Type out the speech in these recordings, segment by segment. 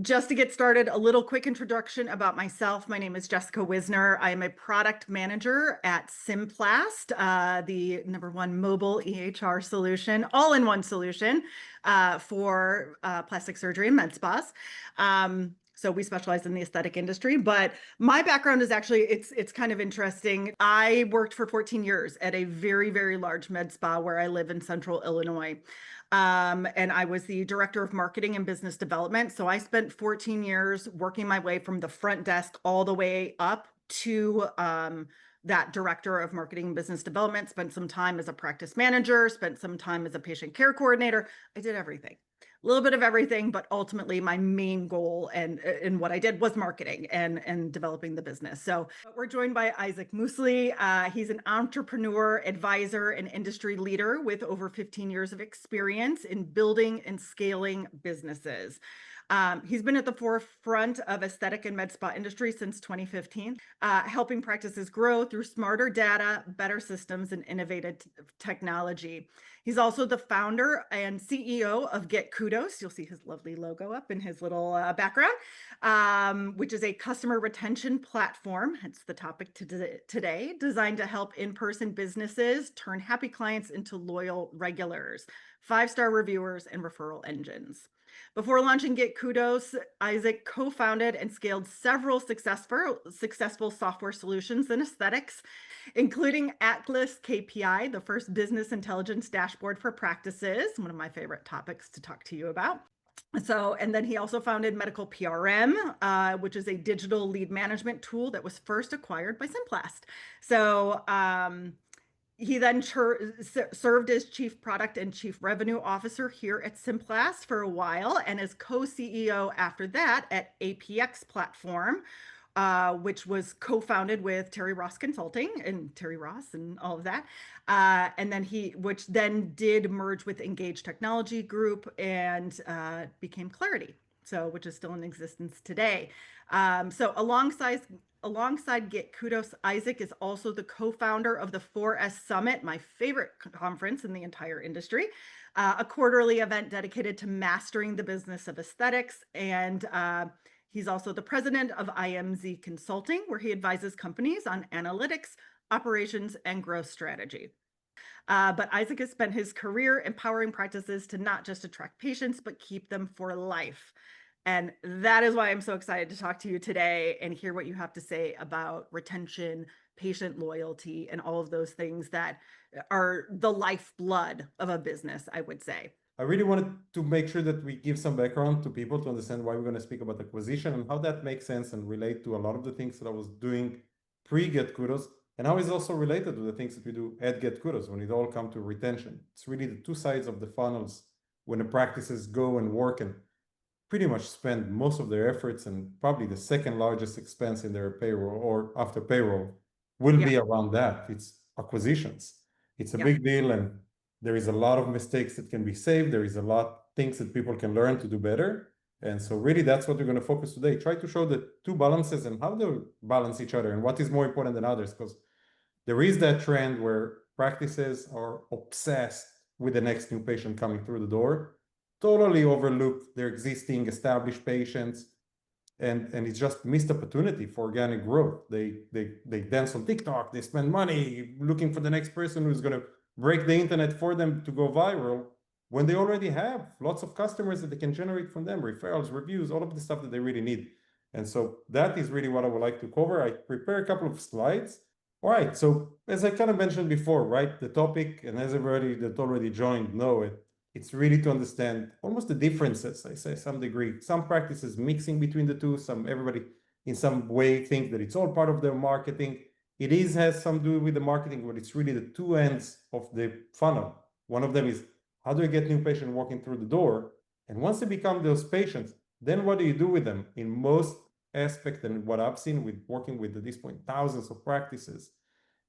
Just to get started, a little quick introduction about myself. My name is Jessica Wisner. I am a product manager at Simplast, the #1 mobile EHR solution, all-in-one solution for plastic surgery and med spas. So we specialize in the aesthetic industry, but my background is actually, it's kind of interesting. I worked for 14 years at a very, very large med spa where I live in central Illinois. And I was the director of marketing and business development. So I spent 14 years working my way from the front desk all the way up to that director of marketing and business development, spent some time as a practice manager, spent some time as a patient care coordinator. I did everything. A little bit of everything, but ultimately my main goal and what I did was marketing and developing the business. So we're joined by Izhak Musli. He's an entrepreneur, advisor, and industry leader with over 15 years of experience in building and scaling businesses. He's been at the forefront of aesthetic and med spa industry since 2015, helping practices grow through smarter data, better systems, and innovative technology. He's also the founder and CEO of Get Kudos. You'll see his lovely logo up in his little background, which is a customer retention platform. It's the topic today, designed to help in-person businesses turn happy clients into loyal regulars, 5-star reviewers, and referral engines. Before launching Get Kudos, Izhak co-founded and scaled several successful software solutions in aesthetics, including Atlas KPI, the first business intelligence dashboard for practices, one of my favorite topics to talk to you about. So, and then he also founded Medical PRM, which is a digital lead management tool that was first acquired by Simplast. So, he then served as chief product and chief revenue officer here at Simplast for a while, and as co-CEO after that at APX Platform, which was co-founded with Terry Ross Consulting and Terry Ross and all of that. And then which then did merge with Engage Technology Group and became Clarity, so which is still in existence today. So alongside Get Kudos, Izhak is also the co-founder of the 4S Summit, my favorite conference in the entire industry, a quarterly event dedicated to mastering the business of aesthetics. And he's also the president of IMZ Consulting, where he advises companies on analytics, operations, and growth strategy. But Izhak has spent his career empowering practices to not just attract patients, but keep them for life. And that is why I'm so excited to talk to you today and hear what you have to say about retention, patient loyalty, and all of those things that are the lifeblood of a business, I would say. I really wanted to make sure that we give some background to people to understand why we're going to speak about acquisition and how that makes sense and relate to a lot of the things that I was doing pre-Get Kudos, and how it's also related to the things that we do at Get Kudos when it all comes to retention. It's really the two sides of the funnels when the practices go and work and pretty much spend most of their efforts, and probably the second largest expense in their payroll or after payroll will be around that. It's acquisitions. It's a big deal, and there is a lot of mistakes that can be saved. There is a lot of things that people can learn to do better. And so really that's what we're going to focus today. Try to show the two balances and how they balance each other and what is more important than others, because there is that trend where practices are obsessed with the next new patient coming through the door, totally overlook their existing established patients, and it's just missed opportunity for organic growth. They dance on TikTok, they spend money looking for the next person who's going to break the internet for them to go viral, when they already have lots of customers that they can generate from them, referrals, reviews, all of the stuff that they really need. And so that is really what I would like to cover. I prepare a couple of slides. All right, so as I kind of mentioned before, right, the topic, and as everybody that already joined know it, it's really to understand almost the differences, I say, some degree. Some practices mixing between the two, everybody in some way think that it's all part of their marketing. It has some to do with the marketing, but it's really the two ends of the funnel. One of them is, how do I get new patients walking through the door? And once they become those patients, then what do you do with them? In most aspects, and what I've seen with working with, at this point, thousands of practices,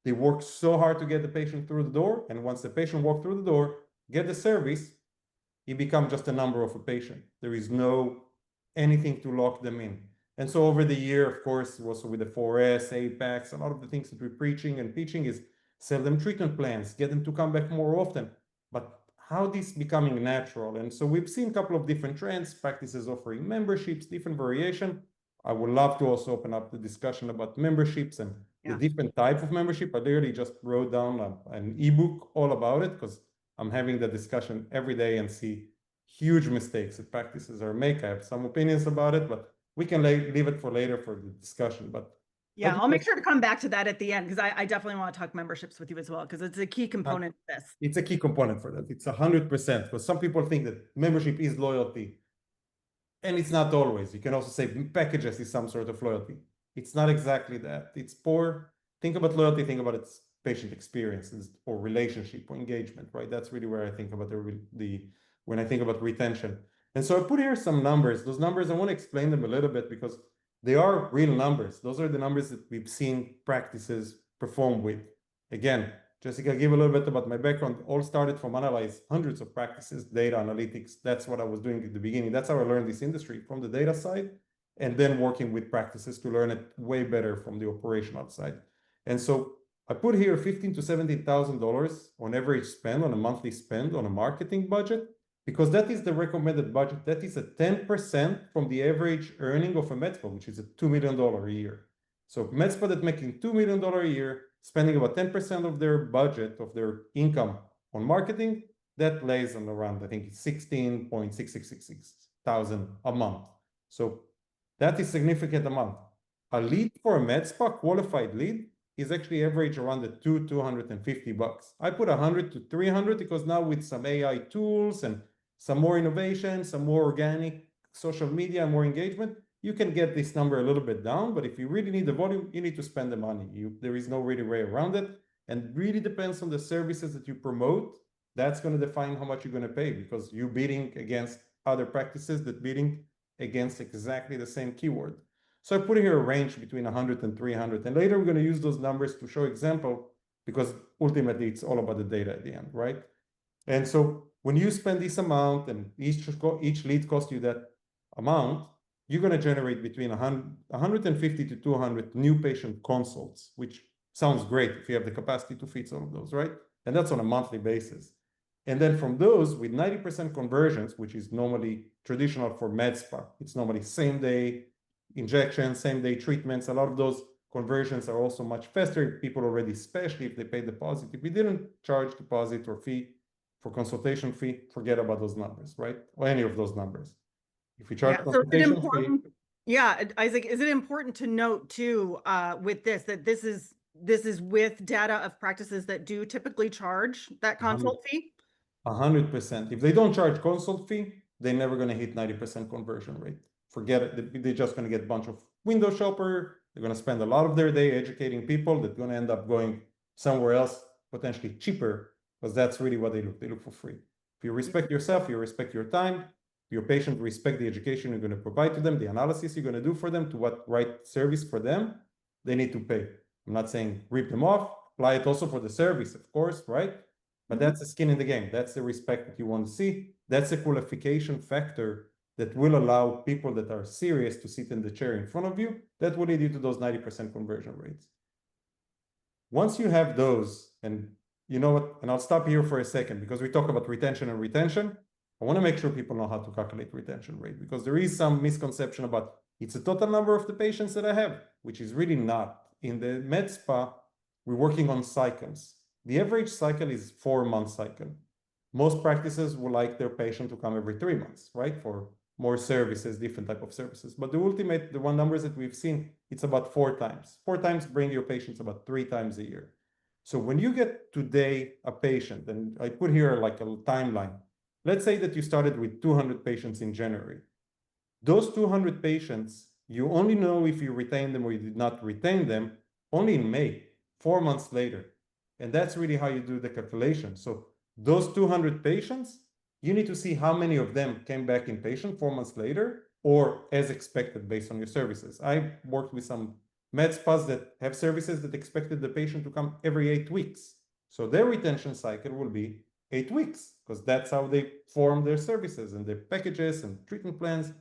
they work so hard to get the patient through the door. And once the patient walks through the door, get the service, he becomes just a number of a patient. There is no anything to lock them in. And so over the year, of course, also with the 4S, APEX, a lot of the things that we're preaching and teaching is sell them treatment plans, get them to come back more often. But how this becoming natural. And so we've seen a couple of different trends, practices offering memberships, different variation. I would love to also open up the discussion about memberships and the different type of membership. I literally just wrote down an ebook all about it because I'm having the discussion every day and see huge mistakes that practices are make. I have some opinions about it, but we can leave it for later for the discussion. But yeah, I'll make sure to come back to that at the end because I definitely want to talk memberships with you as well because it's a key component of this. It's a key component for that. It's 100% because some people think that membership is loyalty, and it's not always. You can also say packages is some sort of loyalty. It's not exactly that. It's poor. Think about loyalty. Think about its patient experiences or relationship or engagement, right? That's really where I think about when I think about retention. And so I put here some numbers. Those numbers, I want to explain them a little bit because they are real numbers. Those are the numbers that we've seen practices perform with. Again, Jessica, give a little bit about my background. All started from analyze hundreds of practices, data analytics. That's what I was doing at the beginning. That's how I learned this industry, from the data side, and then working with practices to learn it way better from the operational side. And so I put here $15,000 to $17,000 on average spend, on a monthly spend on a marketing budget, because that is the recommended budget. That is a 10% from the average earning of a med spa, which is a $2 million a year. So med spa that making $2 million a year, spending about 10% of their budget, of their income on marketing, that lays on around, I think, 16.6666 thousand a month. So that is significant amount. A lead for a med spa, qualified lead, is actually average around the $250. I put 100 to 300 because now with some AI tools and some more innovation, some more organic social media, more engagement, you can get this number a little bit down. But if you really need the volume, you need to spend the money. There is no really way around it. And really depends on the services that you promote. That's going to define how much you're going to pay because you're bidding against other practices that bidding against exactly the same keyword. So I put here a range between 100 and 300. And later we're going to use those numbers to show example because ultimately it's all about the data at the end, right? And so when you spend this amount and each lead costs you that amount, you're going to generate between 150 to 200 new patient consults, which sounds great if you have the capacity to feed some of those, right? And that's on a monthly basis. And then from those, with 90% conversions, which is normally traditional for med spa, it's normally same day injections, same day treatments. A lot of those conversions are also much faster. People already, especially if they pay deposit. If we didn't charge deposit or fee for consultation fee, forget about those numbers, right? Or any of those numbers. If we charge consultation fee. Yeah, Isaac, is it important to note too with this that this is with data of practices that do typically charge that consult fee? 100%. If they don't charge consult fee, they're never going to hit 90% conversion rate. Forget it. They're just going to get a bunch of window shopper. They're going to spend a lot of their day educating people. They're going to end up going somewhere else, potentially cheaper, because that's really what they look. They look for free. If you respect yourself, you respect your time, your patient respect the education you're going to provide to them, the analysis you're going to do for them, to what right service for them, they need to pay. I'm not saying rip them off, apply it also for the service, of course, right? But that's the skin in the game. That's the respect that you want to see. That's a qualification factor that will allow people that are serious to sit in the chair in front of you. That will lead you to those 90% conversion rates. Once you have those, and you know what, and I'll stop here for a second because we talk about retention. I want to make sure people know how to calculate retention rate because there is some misconception about it's a total number of the patients that I have, which is really not. In the med spa, we're working on cycles. The average cycle is 4-month cycle. Most practices would like their patient to come every 3 months, right? For more services, different type of services. But the one numbers that we've seen, it's about 4 times. 4 times bring your patients about 3 times a year. So when you get today a patient, and I put here like a timeline, let's say that you started with 200 patients in January. Those 200 patients, you only know if you retain them or you did not retain them only in May, 4 months later. And that's really how you do the calculation. So those 200 patients, you need to see how many of them came back in patient 4 months later or as expected based on your services. I worked with some med spas that have services that expected the patient to come every 8 weeks. So their retention cycle will be 8 weeks because that's how they form their services and their packages and treatment plans,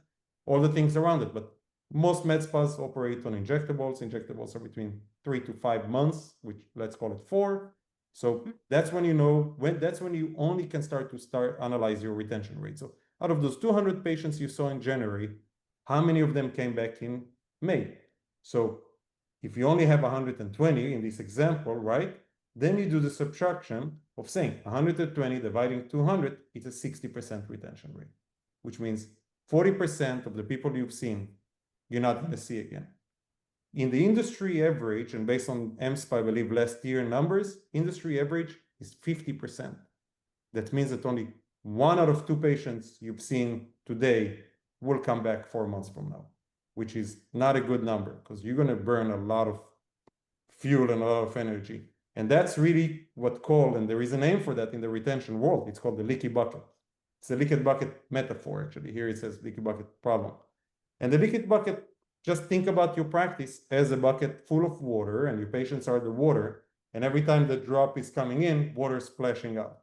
all the things around it. But most med spas operate on injectables. Injectables are between 3 to 5 months, which let's call it 4. So that's when you know, that's when you only can start analyze your retention rate. So out of those 200 patients you saw in January, how many of them came back in May? So if you only have 120 in this example, right? Then you do the subtraction of saying 120 dividing 200, it's a 60% retention rate, which means 40% of the people you've seen, you're not going to see again. In the industry average, and based on EMSPA, I believe last year numbers, industry average is 50%. That means that only 1 out of 2 patients you've seen today will come back 4 months from now, which is not a good number because you're going to burn a lot of fuel and a lot of energy. And that's really what called, and there is a name for that in the retention world. It's called the leaky bucket. It's a leaky bucket metaphor, actually. Here it says leaky bucket problem. And the leaky bucket, just think about your practice as a bucket full of water, and your patients are the water. And every time the drop is coming in, water is splashing out.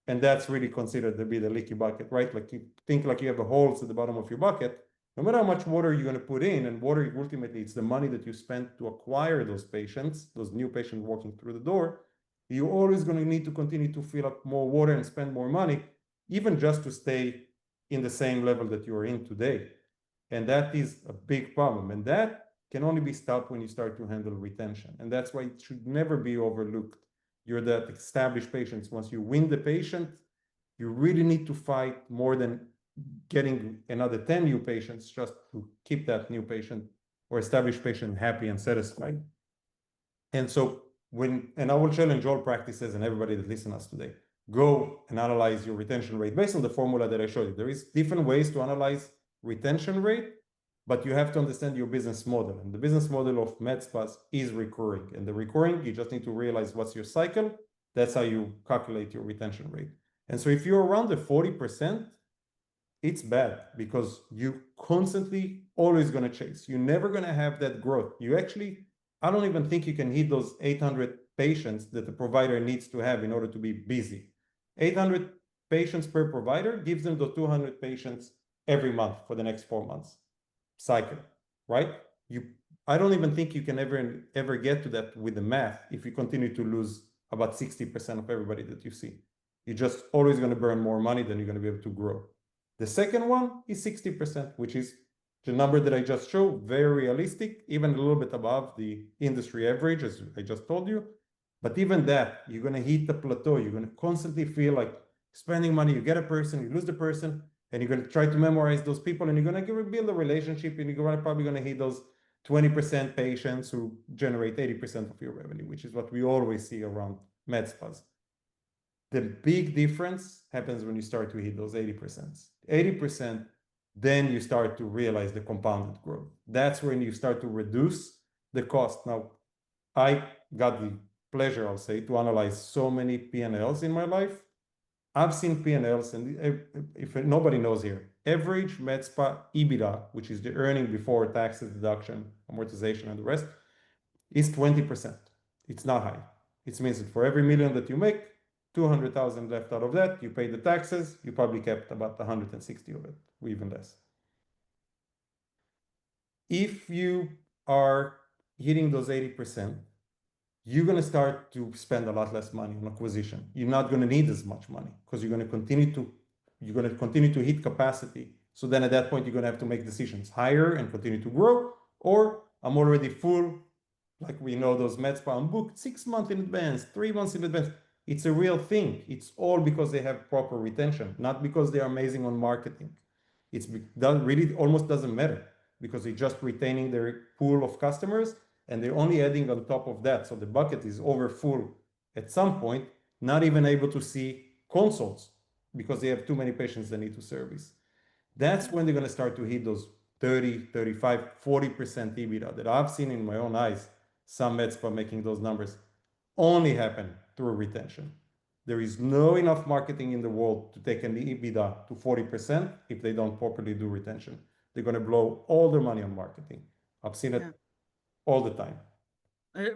And that's really considered to be the leaky bucket, right? Like you think like you have a holes at the bottom of your bucket. No matter how much water you're going to put in, and water ultimately it's the money that you spent to acquire those patients, those new patients walking through the door, you're always going to need to continue to fill up more water and spend more money, even just to stay in the same level that you're in today. And that is a big problem. And that can only be stopped when you start to handle retention. And that's why it should never be overlooked. You're that established patients. Once you win the patient, you really need to fight more than getting another 10 new patients just to keep that new patient or established patient happy and satisfied. And so and I will challenge all practices and everybody that listens to us today, go and analyze your retention rate based on the formula that I showed you. There is different ways to analyze retention rate, but you have to understand your business model. And the business model of med spas is recurring. And the recurring, you just need to realize what's your cycle. That's how you calculate your retention rate. And so if you're around the 40%, it's bad because you constantly always going to chase. You're never going to have that growth. I don't even think you can hit those 800 patients that the provider needs to have in order to be busy. 800 patients per provider gives them the 200 patients every month for the next 4 months cycle, right? I don't even think you can ever get to that with the math if you continue to lose about 60% of everybody that you see. You're just always going to burn more money than you're going to be able to grow. The second one is 60%, which is the number that I just showed, very realistic, even a little bit above the industry average, as I just told you. But even that, you're going to hit the plateau. You're going to constantly feel like spending money. You get a person, you lose the person, and you're going to try to memorize those people, and you're going to build a relationship, and you're probably going to hit those 20% patients who generate 80% of your revenue, which is what we always see around med spas. The big difference happens when you start to hit those 80%. 80%, then you start to realize the compounded growth. That's when you start to reduce the cost. Now, I got the pleasure, I'll say, to analyze so many P&Ls in my life. I've seen P&Ls, and if nobody knows here, average med spa EBITDA, which is the earning before taxes, deduction, amortization, and the rest, is 20%. It's not high. It means that for every million that you make, 200,000 left out of that, you pay the taxes, you probably kept about 160 of it, or even less. If you are hitting those 80%, you're going to start to spend a lot less money on acquisition. You're not going to need as much money because you're going to continue to hit capacity. So then at that point, you're going to have to make decisions, hire and continue to grow, or I'm already full, like we know those med spa, I'm booked 6 months in advance, 3 months in advance. It's a real thing. It's all because they have proper retention, not because they're amazing on marketing. That really almost doesn't matter because they're just retaining their pool of customers and they're only adding on top of that. So the bucket is over full at some point, not even able to see consults because they have too many patients they need to service. That's when they're going to start to hit those 30, 35, 40% EBITDA that I've seen in my own eyes. Some med spa making those numbers only happen through retention. There is no enough marketing in the world to take an EBITDA to 40% if they don't properly do retention. They're going to blow all their money on marketing. I've seen it all the time.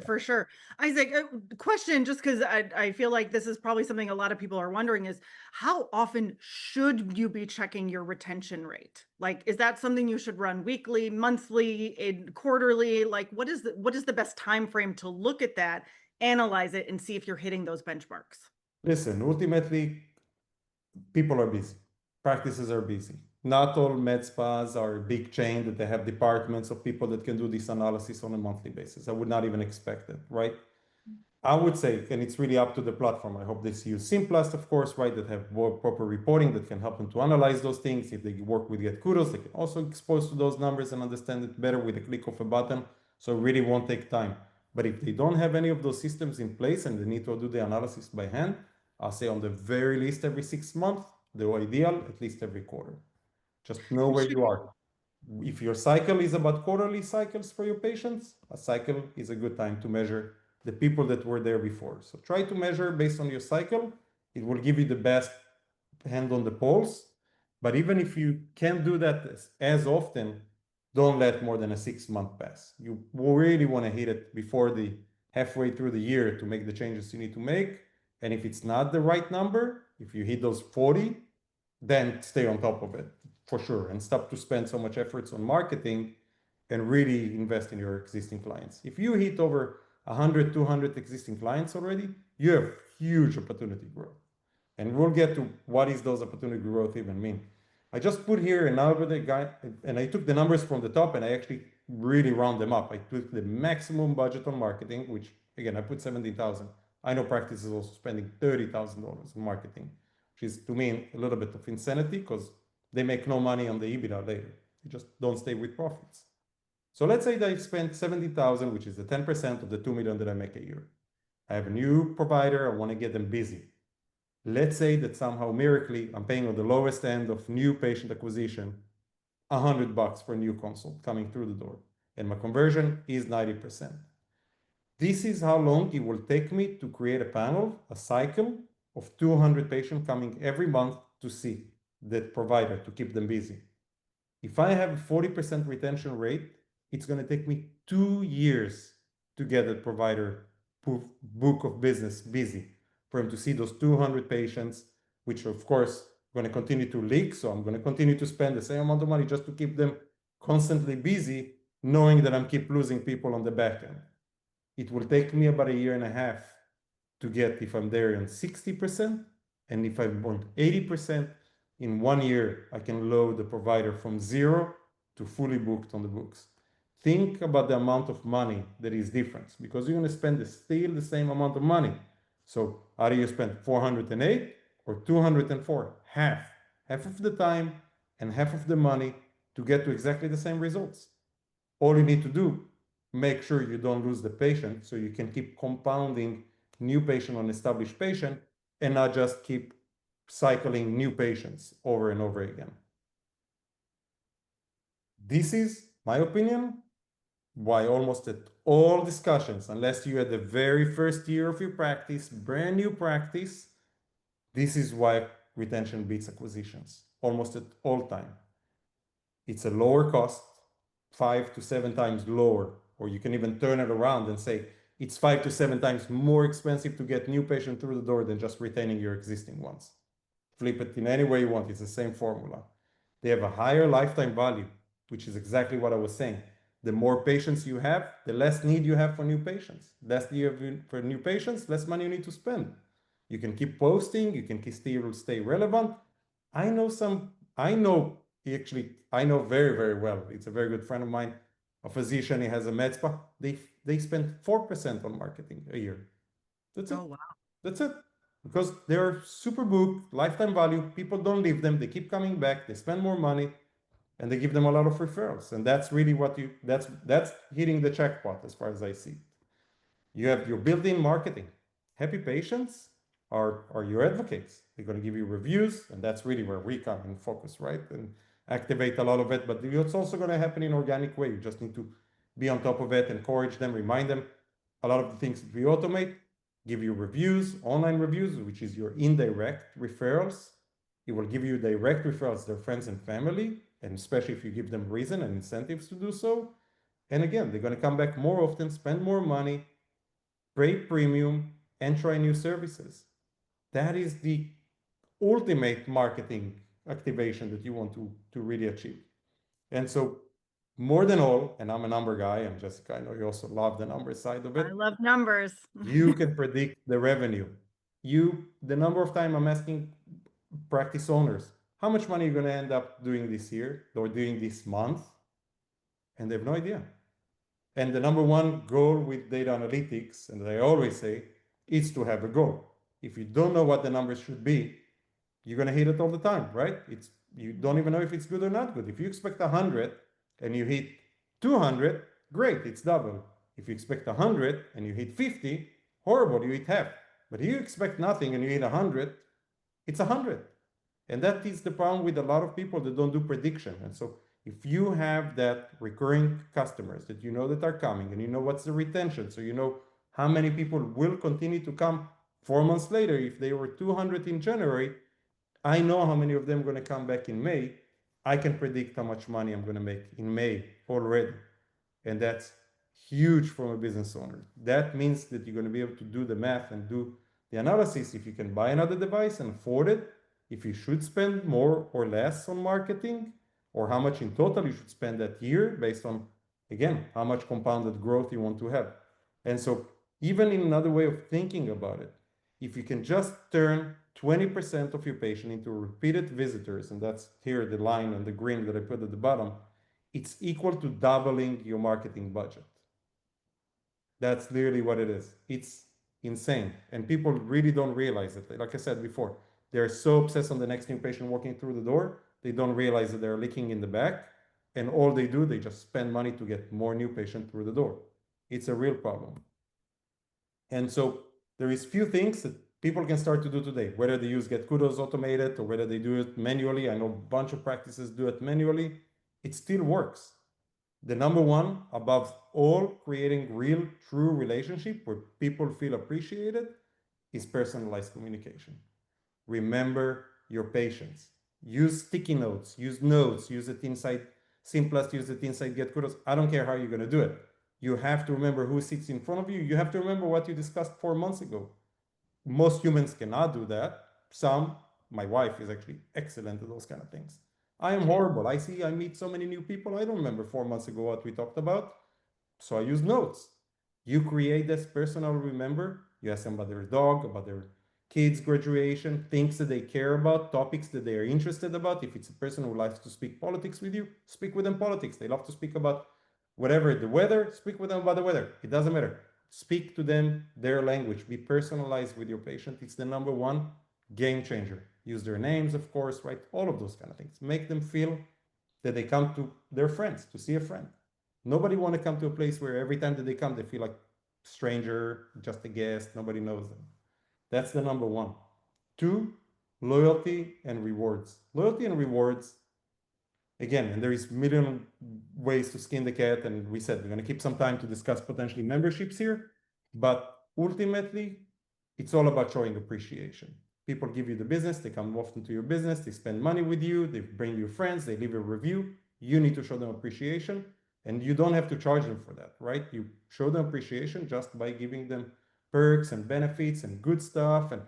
For sure. Isaac, question, just because I feel like this is probably something a lot of people are wondering is how often should you be checking your retention rate? Like, is that something you should run weekly, monthly, quarterly? Like, what is the best time frame to look at that? analyze it and see if you're hitting those benchmarks? Listen, ultimately, people are busy. Practices are busy. Not all med spas are a big chain that they have departments of people that can do this analysis on a monthly basis. I would not even expect it, right? I would say, and it's really up to the platform. I hope they use Simplast, of course, right, that have more proper reporting that can help them to analyze those things. If they work with Get Kudos, they can also expose to those numbers and understand it better with a click of a button. So it really won't take time. But if they don't have any of those systems in place and they need to do the analysis by hand, I'll say on the very least every 6 months, the ideal, at least every quarter. Just know where you are. If your cycle is about quarterly cycles for your patients, a cycle is a good time to measure the people that were there before. So try to measure based on your cycle. It will give you the best hand on the pulse. But even if you can't do that as often, don't let more than a 6 month pass. You really want to hit it before the halfway through the year to make the changes you need to make. And if it's not the right number, if you hit those 40, then stay on top of it for sure and stop to spend so much efforts on marketing and really invest in your existing clients. If you hit over 100, 200 existing clients already, you have huge opportunity growth. And we'll get to what is those opportunity growth even mean. I just put here an algorithm guide, and I took the numbers from the top and I actually really round them up. I took the maximum budget on marketing, which again, I put 17,000. I know practice is also spending $30,000 in marketing, which is to me a little bit of insanity because they make no money on the EBITDA later. They just don't stay with profits. So let's say that I spent 70,000, which is the 10% of the 2 million that I make a year. I have a new provider. I want to get them busy. Let's say that somehow miraculously I'm paying on the lowest end of new patient acquisition, $100 for a new consult coming through the door, and my conversion is 90%. This is how long it will take me to create a panel, a cycle of 200 patients coming every month to see that provider to keep them busy. If I have a 40% retention rate, it's going to take me 2 years to get a provider book of business busy for him to see those 200 patients, which of course going to continue to leak. So I'm going to continue to spend the same amount of money just to keep them constantly busy, knowing that I'm keep losing people on the back end. It will take me about 1.5 years to get, if I'm there on 60%, and if I'm on 80%, in 1 year, I can load the provider from 0 to fully booked on the books. Think about the amount of money that is different because you're going to spend still the same amount of money. So how do you spend 408 or 204? Half of the time and half of the money to get to exactly the same results. All you need to do, make sure you don't lose the patient so you can keep compounding new patient on established patient and not just keep cycling new patients over and over again. This is my opinion why almost at all discussions, unless you're at the very first year of your practice, brand new practice, this is why retention beats acquisitions almost at all time. It's a lower cost, 5 to 7 times lower, or you can even turn it around and say it's 5 to 7 times more expensive to get new patients through the door than just retaining your existing ones. Flip it in any way you want. It's the same formula. They have a higher lifetime value, which is exactly what I was saying. The more patients you have, the less need you have for new patients. Less you have for new patients, less money you need to spend. You can keep posting, you can still stay relevant. I know very, very well. It's a very good friend of mine, a physician, he has a med spa. They spend 4% on marketing a year. That's it. Oh, wow. That's it. Because they're super booked, lifetime value. People don't leave them. They keep coming back. They spend more money. And they give them a lot of referrals. And that's really that's hitting the jackpot as far as I see it. You have your built-in marketing. Happy patients are your advocates. They're going to give you reviews, and that's really where we come in focus, right? And activate a lot of it. But it's also going to happen in an organic way. You just need to be on top of it, encourage them, remind them. A lot of the things that we automate give you reviews, online reviews, which is your indirect referrals. It will give you direct referrals to their friends and family, and especially if you give them reason and incentives to do so. And again, they're going to come back more often, spend more money, pay premium, and try new services. That is the ultimate marketing activation that you want to really achieve. And so more than all, and I'm a number guy, and Jessica, I know you also love the number side of I it, love numbers. you can predict the revenue. The number of time I'm asking practice owners, how much money are you going to end up doing this year or doing this month? And they have no idea. And the number one goal with data analytics, and I always say, is to have a goal. If you don't know what the numbers should be, you're going to hit it all the time, right? You don't even know if it's good or not good. If you expect 100 and you hit 200, great, it's double. If you expect 100 and you hit 50, horrible, you hit half. But if you expect nothing and you hit 100, it's 100. And that is the problem with a lot of people that don't do prediction. And so if you have that recurring customers that you know that are coming and you know what's the retention, so you know how many people will continue to come 4 months later. If they were 200 in January, I know how many of them are going to come back in May. I can predict how much money I'm going to make in May already. And that's huge from a business owner. That means that you're going to be able to do the math and do the analysis if you can buy another device and afford it, if you should spend more or less on marketing, or how much in total you should spend that year based on, again, how much compounded growth you want to have. And so even in another way of thinking about it, if you can just turn 20% of your patient into repeated visitors, and that's here the line on the green that I put at the bottom, it's equal to doubling your marketing budget. That's literally what it is. It's insane. And people really don't realize it. Like I said before, they're so obsessed on the next new patient walking through the door, they don't realize that they're leaking in the back. And all they do, they just spend money to get more new patients through the door. It's a real problem. And so there is few things that people can start to do today, whether they use Get Kudos automated or whether they do it manually. I know a bunch of practices do it manually. It still works. The number one, above all, creating real, true relationship where people feel appreciated is personalized communication. Remember your patients. Use sticky notes, use it inside Simplast, use it inside Get Kudos. I don't care how you're going to do it. You have to remember who sits in front of you. You have to remember what you discussed 4 months ago. Most humans cannot do that. Some, my wife is actually excellent at those kind of things. I am horrible. I meet so many new people. I don't remember 4 months ago what we talked about. So I use notes. You create this personal remember. You ask them about their dog, about their kids' graduation, things that they care about, topics that they are interested about. If it's a person who likes to speak politics with you, speak with them politics. They love to speak about whatever, the weather, speak with them about the weather. It doesn't matter. Speak to them their language. Be personalized with your patient. It's the number one game changer. Use their names, of course, right? All of those kind of things. Make them feel that they come to their friends to see a friend. Nobody want to come to a place where every time that they come, they feel like stranger, just a guest, nobody knows them. That's the number one. Two, loyalty and rewards. Loyalty and rewards, again, and there is million ways to skin the cat, and we said we're going to keep some time to discuss potentially memberships here, but ultimately, it's all about showing appreciation. People give you the business, they come often to your business, they spend money with you, they bring you friends, they leave a review. You need to show them appreciation, and you don't have to charge them for that, right? You show them appreciation just by giving them perks and benefits and good stuff, and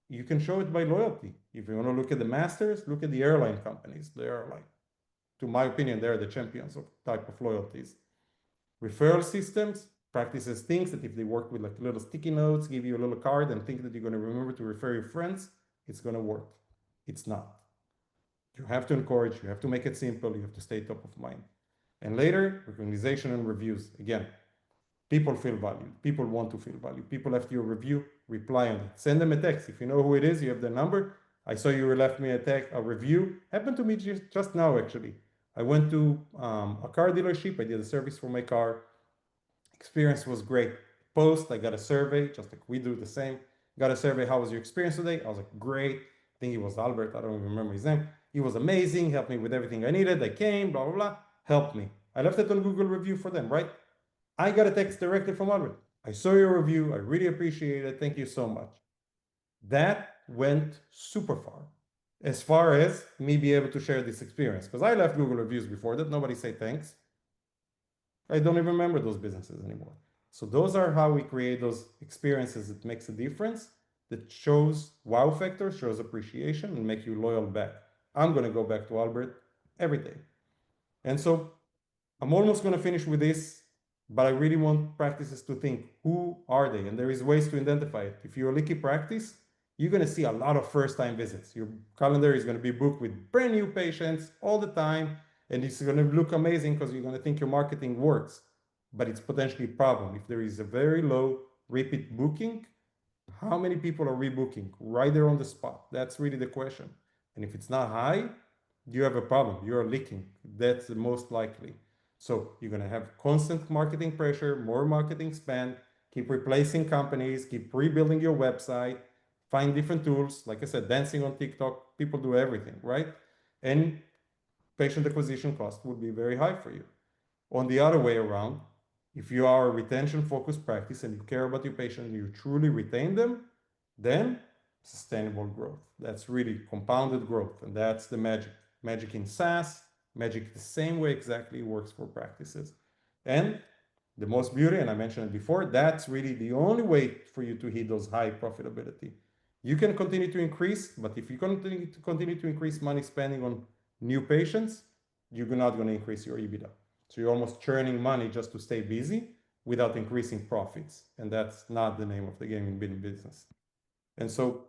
you can show it by loyalty. If you want to look at the masters, look at the airline companies. They are like, to my opinion, they're the champions of type of loyalties. Referral systems practices things that if they work with like little sticky notes, give you a little card and think that you're going to remember to refer your friends, it's going to work. It's not. You have to encourage, you have to make it simple, you have to stay top of mind. And later, recognition and reviews. Again, people feel valued. People want to feel valued. People left you a review, reply on it. Send them a text. If you know who it is, you have their number. I saw you left me a review. Happened to me just now, actually. I went to a car dealership. I did a service for my car. Experience was great. Post, I got a survey, just like we do the same. Got a survey, how was your experience today? I was like, great. I think it was Albert, I don't even remember his name. He was amazing, helped me with everything I needed. I came, blah, blah, blah, helped me. I left it on Google review for them, right? I got a text directly from Albert. I saw your review, I really appreciate it, thank you so much. That went super far as me be able to share this experience. Because I left Google reviews before that, nobody say thanks. I don't even remember those businesses anymore. So those are how we create those experiences that makes a difference, that shows wow factor, shows appreciation, and make you loyal back. I'm going to go back to Albert every day. And so I'm almost going to finish with this, but I really want practices to think, who are they? And there is ways to identify it. If you're a leaky practice, you're going to see a lot of first-time visits. Your calendar is going to be booked with brand new patients all the time, and it's going to look amazing because you're going to think your marketing works, but it's potentially a problem. If there is a very low repeat booking, how many people are rebooking right there on the spot? That's really the question. And if it's not high, you have a problem. You're leaking. That's the most likely. So you're going to have constant marketing pressure, more marketing spend, keep replacing companies, keep rebuilding your website, find different tools. Like I said, dancing on TikTok, people do everything, right? And patient acquisition cost would be very high for you. On the other way around, if you are a retention focused practice and you care about your patient and you truly retain them, then sustainable growth. That's really compounded growth. And that's the magic. Magic in SaaS, magic the same way exactly works for practices. And the most beauty, and I mentioned it before, that's really the only way for you to hit those high profitability. You can continue to increase, but if you continue to increase money spending on new patients, you're not going to increase your EBITDA. So you're almost churning money just to stay busy without increasing profits. And that's not the name of the game in business. And so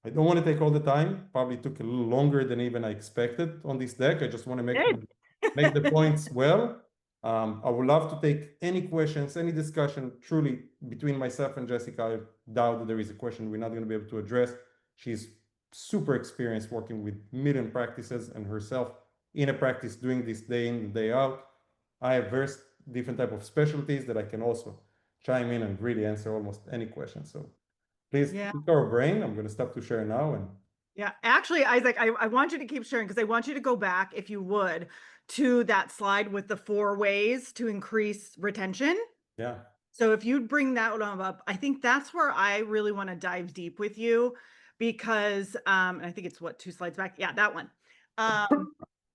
I don't want to take all the time. Probably took a little longer than even I expected on this deck. I just want to make the points well. I would love to take any questions, any discussion, truly between myself and Jessica. I doubt that there is a question we're not going to be able to address. She's super experienced working with million practices and herself in a practice doing this day in, day out. I have very different type of specialties that I can also chime in and really answer almost any question. So please pick our brain. I'm going to stop to share now. And yeah, actually, Isaac, I want you to keep sharing because I want you to go back, if you would, to that slide with the 4 ways to increase retention. yeah. So if you'd bring that one up, I think that's where I really want to dive deep with you because, and I think it's what, 2 slides back? Yeah, that one.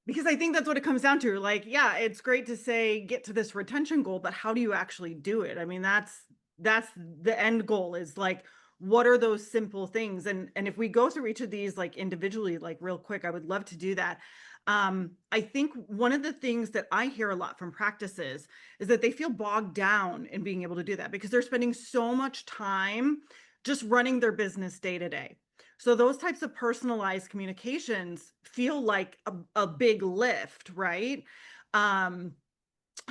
Because I think that's what it comes down to. Like, yeah, it's great to say, get to this retention goal, but how do you actually do it? I mean, that's the end goal is like, what are those simple things? And if we go through each of these like individually, like real quick, I would love to do that. I think one of the things that I hear a lot from practices is that they feel bogged down in being able to do that because they're spending so much time just running their business day to day. So those types of personalized communications feel like a big lift, right?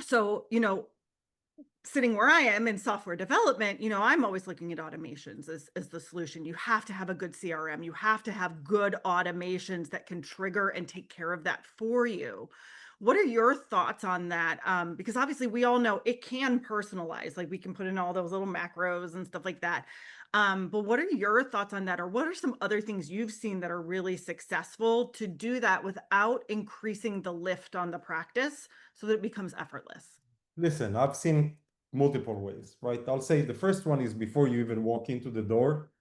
So, sitting where I am in software development, I'm always looking at automations as the solution. You have to have a good CRM. You have to have good automations that can trigger and take care of that for you. What are your thoughts on that? Because obviously we all know it can personalize, like we can put in all those little macros and stuff like that. But what are your thoughts on that? Or what are some other things you've seen that are really successful to do that without increasing the lift on the practice so that it becomes effortless? Listen, I've seen multiple ways, right? I'll say the first one is before you even walk into the door,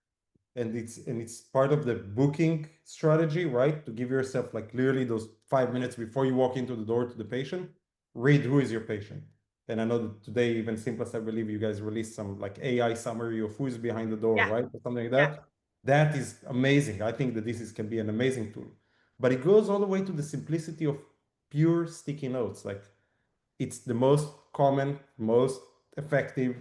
and it's part of the booking strategy, right? To give yourself like clearly those 5 minutes before you walk into the door to the patient, read who is your patient. And I know that today, even Simplest, I believe you guys released some like AI summary of who is behind the door, Yeah. right? Or something like Yeah. that. That is amazing. I think that can be an amazing tool. But it goes all the way to the simplicity of pure sticky notes. Like it's the most common, most effective.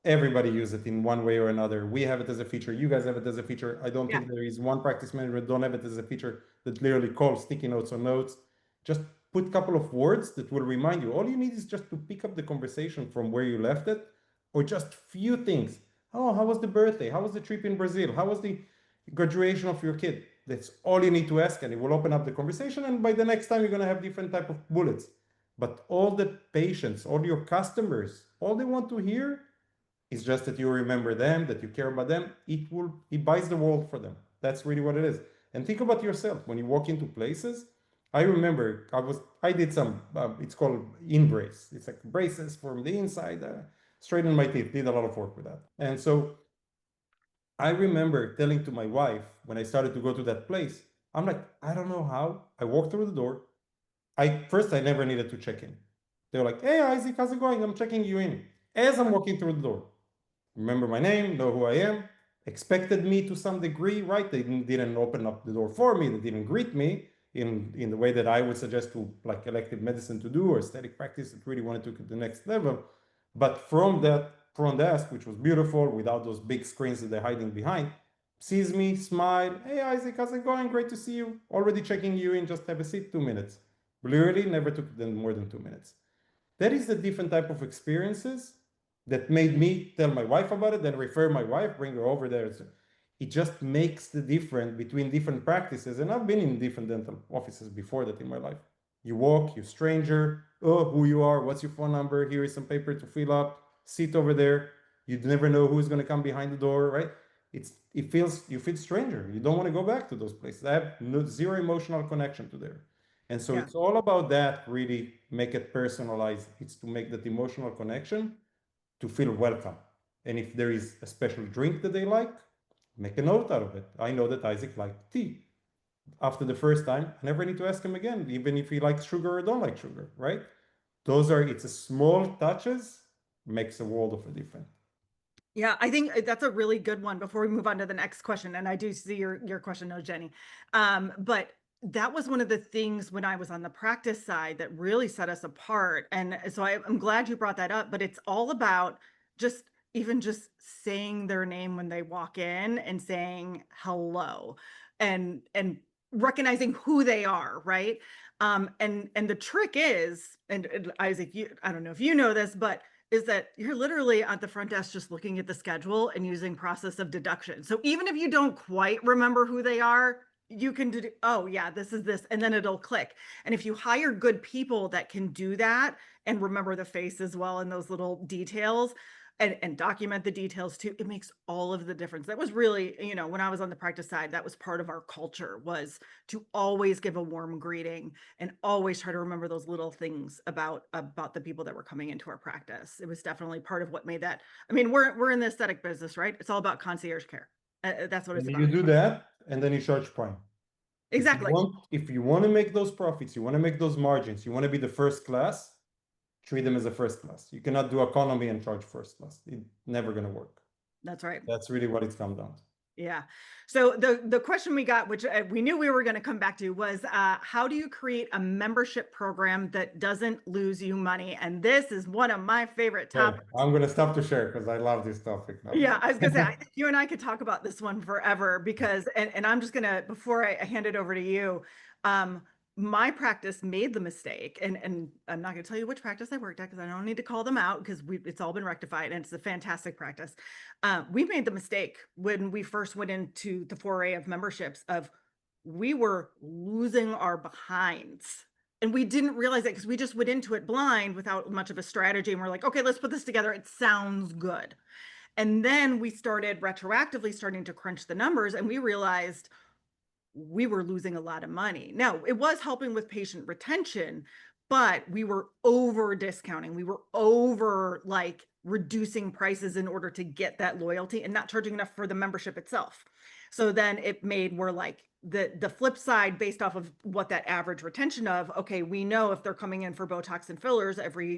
Everybody uses it in one way or another. We have it as a feature. You guys have it as a feature. I don't Yeah. think there is one practice manager that don't have it as a feature that literally calls sticky notes or notes. Just put a couple of words that will remind you. All you need is just to pick up the conversation from where you left it, or just few things. Oh, how was the birthday? How was the trip in Brazil? How was the graduation of your kid? That's all you need to ask, and it will open up the conversation. And by the next time, you're gonna have different type of bullets. But all the patients, all your customers, all they want to hear is just that you remember them, that you care about them. It buys the world for them. That's really what it is. And think about yourself when you walk into places. I remember I did some. It's called in-brace. It's like braces from the inside, straighten my teeth. Did a lot of work with that. And so I remember telling to my wife when I started to go to that place, I'm like, I don't know how. I walked through the door. I never needed to check in. They were like, "Hey Isaac, how's it going? I'm checking you in." As I'm walking through the door, remember my name, know who I am, expected me to some degree, right? They didn't open up the door for me, they didn't greet me. in the way that I would suggest to like elective medicine to do or aesthetic practice that really wanted to take it to the next level. But from that front desk, which was beautiful without those big screens that they're hiding behind, sees me, smile, hey Isaac, how's it going? Great to see you. Already checking you in, just have a seat, 2 minutes. Literally never took them more than 2 minutes. That is the different type of experiences that made me tell my wife about it, then refer my wife, bring her over there. It just makes the difference between different practices. And I've been in different dental offices before that in my life. You walk, you stranger, oh, who you are, what's your phone number, here is some paper to fill up, sit over there. You never know who's going to come behind the door, right? You feel stranger. You don't want to go back to those places. I have zero emotional connection to there. And so Yeah. it's all about that, really make it personalized. It's to make that emotional connection to feel welcome. And if there is a special drink that they like, make a note out of it. I know that Isaac liked tea. After the first time, I never need to ask him again, even if he likes sugar or don't like sugar, right? It's a small touches, makes a world of a difference. Yeah, I think that's a really good one before we move on to the next question. And I do see your question, no, Jenny. But that was one of the things when I was on the practice side that really set us apart. And so I'm glad you brought that up, but it's all about just even just saying their name when they walk in and saying hello and recognizing who they are, right? And the trick is, and Isaac, I don't know if you know this, but is that you're literally at the front desk just looking at the schedule and using process of deduction. So even if you don't quite remember who they are, you can do, oh yeah, this is this, and then it'll click. And if you hire good people that can do that and remember the face as well and those little details and document the details too, it makes all of the difference. That was really, when I was on the practice side, that was part of our culture, was to always give a warm greeting and always try to remember those little things about the people that were coming into our practice. It was definitely part of what made that. I mean, we're in the aesthetic business, right? It's all about concierge care. That's what it's And about. you do that, and then you charge prime. Exactly. If you want to make those profits, you want to make those margins, you want to be the first class, treat them as a first class. You cannot do economy and charge first class. It's never going to work. That's right. That's really what it's come down to. Yeah. So the question we got, which we knew we were going to come back to, was how do you create a membership program that doesn't lose you money? And this is one of my favorite Okay, topics. I'm going to stop to share because I love this topic now. Yeah, I was gonna say, I think you and I could talk about this one forever because, and I'm just gonna, before I hand it over to you, my practice made the mistake, and I'm not gonna tell you which practice I worked at because I don't need to call them out because it's all been rectified and it's a fantastic practice. We made the mistake when we first went into the foray of memberships of we were losing our behinds. And we didn't realize it because we just went into it blind without much of a strategy. And we're like, okay, let's put this together. It sounds good. And then we started retroactively starting to crunch the numbers and we realized we were losing a lot of money. Now, it was helping with patient retention, but we were over discounting. We were over like reducing prices in order to get that loyalty and not charging enough for the membership itself. So then it made, we're like, the flip side based off of what that average retention of, okay, we know if they're coming in for Botox and fillers every,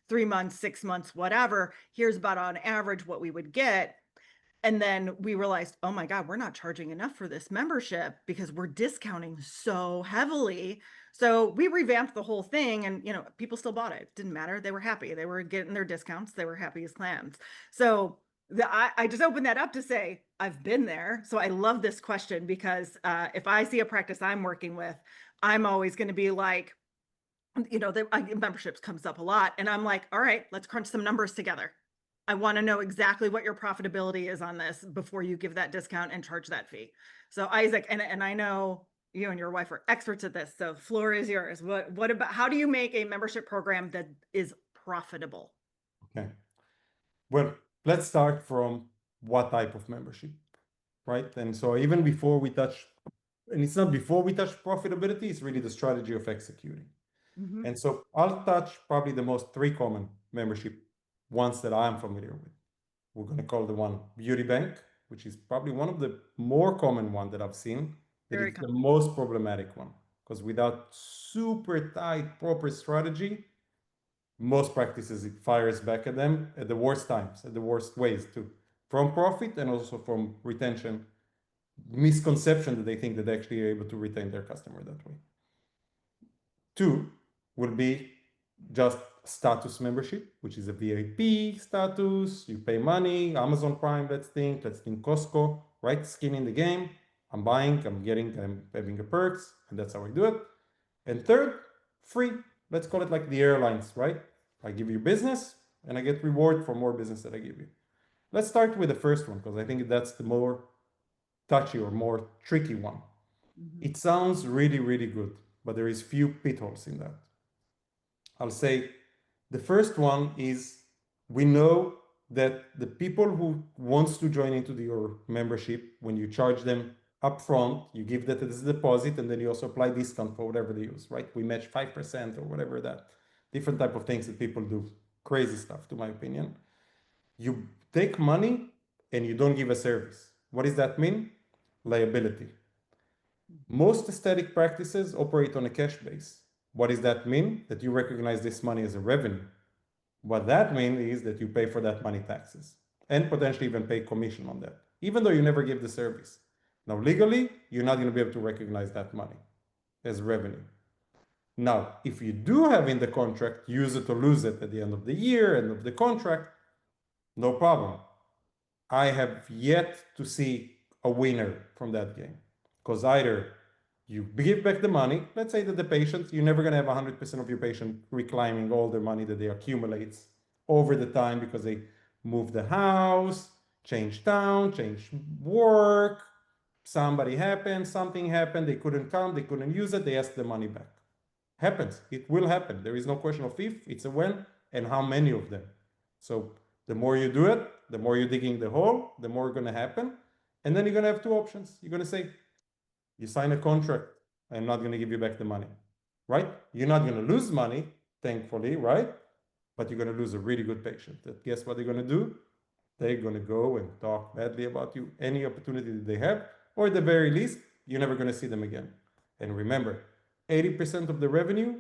3 months, 6 months, whatever, here's about on average what we would get. And then we realized, oh my God, we're not charging enough for this membership because we're discounting so heavily. So we revamped the whole thing and, people still bought it. It didn't matter. They were happy. They were getting their discounts. They were happy as clams. So I just opened that up to say, I've been there. So I love this question because if I see a practice I'm working with, I'm always going to be like, the memberships comes up a lot. And I'm like, all right, let's crunch some numbers together. I want to know exactly what your profitability is on this before you give that discount and charge that fee. So Isaac, and I know you and your wife are experts at this. So floor is yours. What about, how do you make a membership program that is profitable? Okay. Well, let's start from what type of membership, right? And so even before we touch, and it's not before we touch profitability, it's really the strategy of executing. Mm-hmm. And so I'll touch probably the most three common membership ones that I'm familiar with. We're going to call the one Beauty Bank, which is probably one of the more common one that I've seen, that Very it's the most problematic one. Because without super tight, proper strategy, most practices, it fires back at them at the worst times, at the worst ways too, from profit and also from retention misconception that they think that they actually are able to retain their customer that way. Two will be just status membership, which is a VIP status. You pay money, Amazon Prime, let's think Costco, right? Skin in the game. I'm buying, I'm having a perks, and that's how I do it. And third, free. Let's call it like the airlines, right? I give you business and I get reward for more business that I give you. Let's start with the first one because I think that's the more touchy or more tricky one. It sounds really, really good, but there is few pitfalls in that. I'll say the first one is we know that the people who wants to join into your membership, when you charge them upfront, you give that as a deposit, and then you also apply discount for whatever they use, right? We match 5% or whatever that, different type of things that people do, crazy stuff, to my opinion. You take money and you don't give a service. What does that mean? Liability. Most aesthetic practices operate on a cash base. What does that mean? That you recognize this money as a revenue. What that means is that you pay for that money taxes and potentially even pay commission on that, even though you never give the service. Now, legally, you're not going to be able to recognize that money as revenue. Now, if you do have in the contract, use it or lose it at the end of the year, end of the contract, no problem. I have yet to see a winner from that game because either you give back the money, let's say that the patient, you're never going to have 100% of your patient reclaiming all their money that they accumulate over the time because they move the house, change town, change work, something happened, they couldn't come, they couldn't use it, they ask the money back. Happens, it will happen. There is no question of if, it's a when and how many of them. So the more you do it, the more you're digging the hole, the more going to happen. And then you're going to have two options. You're going to say, you sign a contract, I'm not going to give you back the money, right? You're not going to lose money, thankfully, right? But you're going to lose a really good patient. That guess what they're going to do? They're going to go and talk badly about you any opportunity that they have, or at the very least, you're never going to see them again. And remember, 80% of the revenue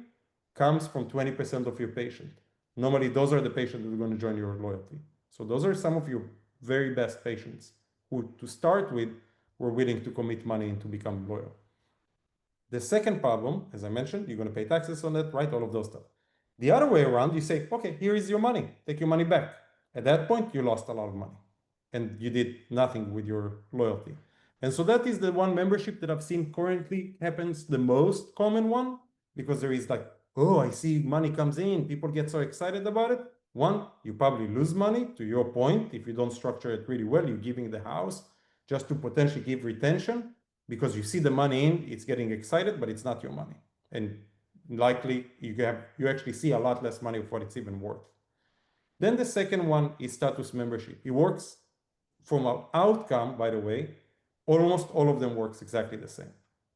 comes from 20% of your patient. Normally, those are the patients that are going to join your loyalty. So those are some of your very best patients who, to start with, were willing to commit money and to become loyal. The second problem, as I mentioned, you're going to pay taxes on that, right? All of those stuff. The other way around, you say, okay, here is your money. Take your money back. At that point, you lost a lot of money and you did nothing with your loyalty. And so that is the one membership that I've seen currently happens the most common one, because there is like, oh, I see money comes in, people get so excited about it. One, you probably lose money, to your point. If you don't structure it really well, you're giving the house just to potentially give retention because you see the money in, it's getting excited, but it's not your money. And likely you actually see a lot less money of what it's even worth. Then the second one is status membership. It works from an outcome, by the way, almost all of them works exactly the same.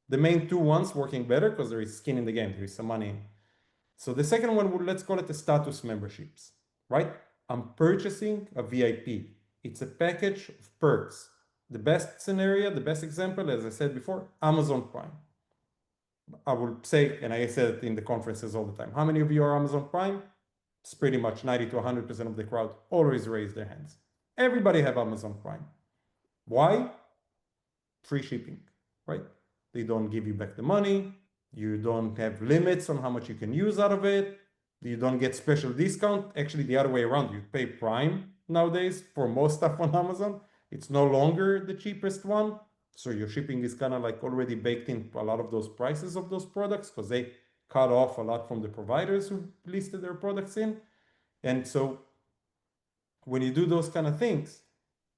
The main two ones working better because there is skin in the game, there is some money in. So the second one, let's call it the status memberships, right? I'm purchasing a VIP. It's a package of perks. The best scenario, the best example, as I said before, Amazon Prime. I will say, and I said it in the conferences all the time, how many of you are Amazon Prime? It's pretty much 90 to 100% of the crowd always raise their hands. Everybody have Amazon Prime. Why? Free shipping, right? They don't give you back the money. You don't have limits on how much you can use out of it. You don't get special discount. Actually, the other way around, you pay Prime nowadays for most stuff on Amazon. It's no longer the cheapest one. So your shipping is kind of like already baked in a lot of those prices of those products because they cut off a lot from the providers who listed their products in. And so when you do those kind of things,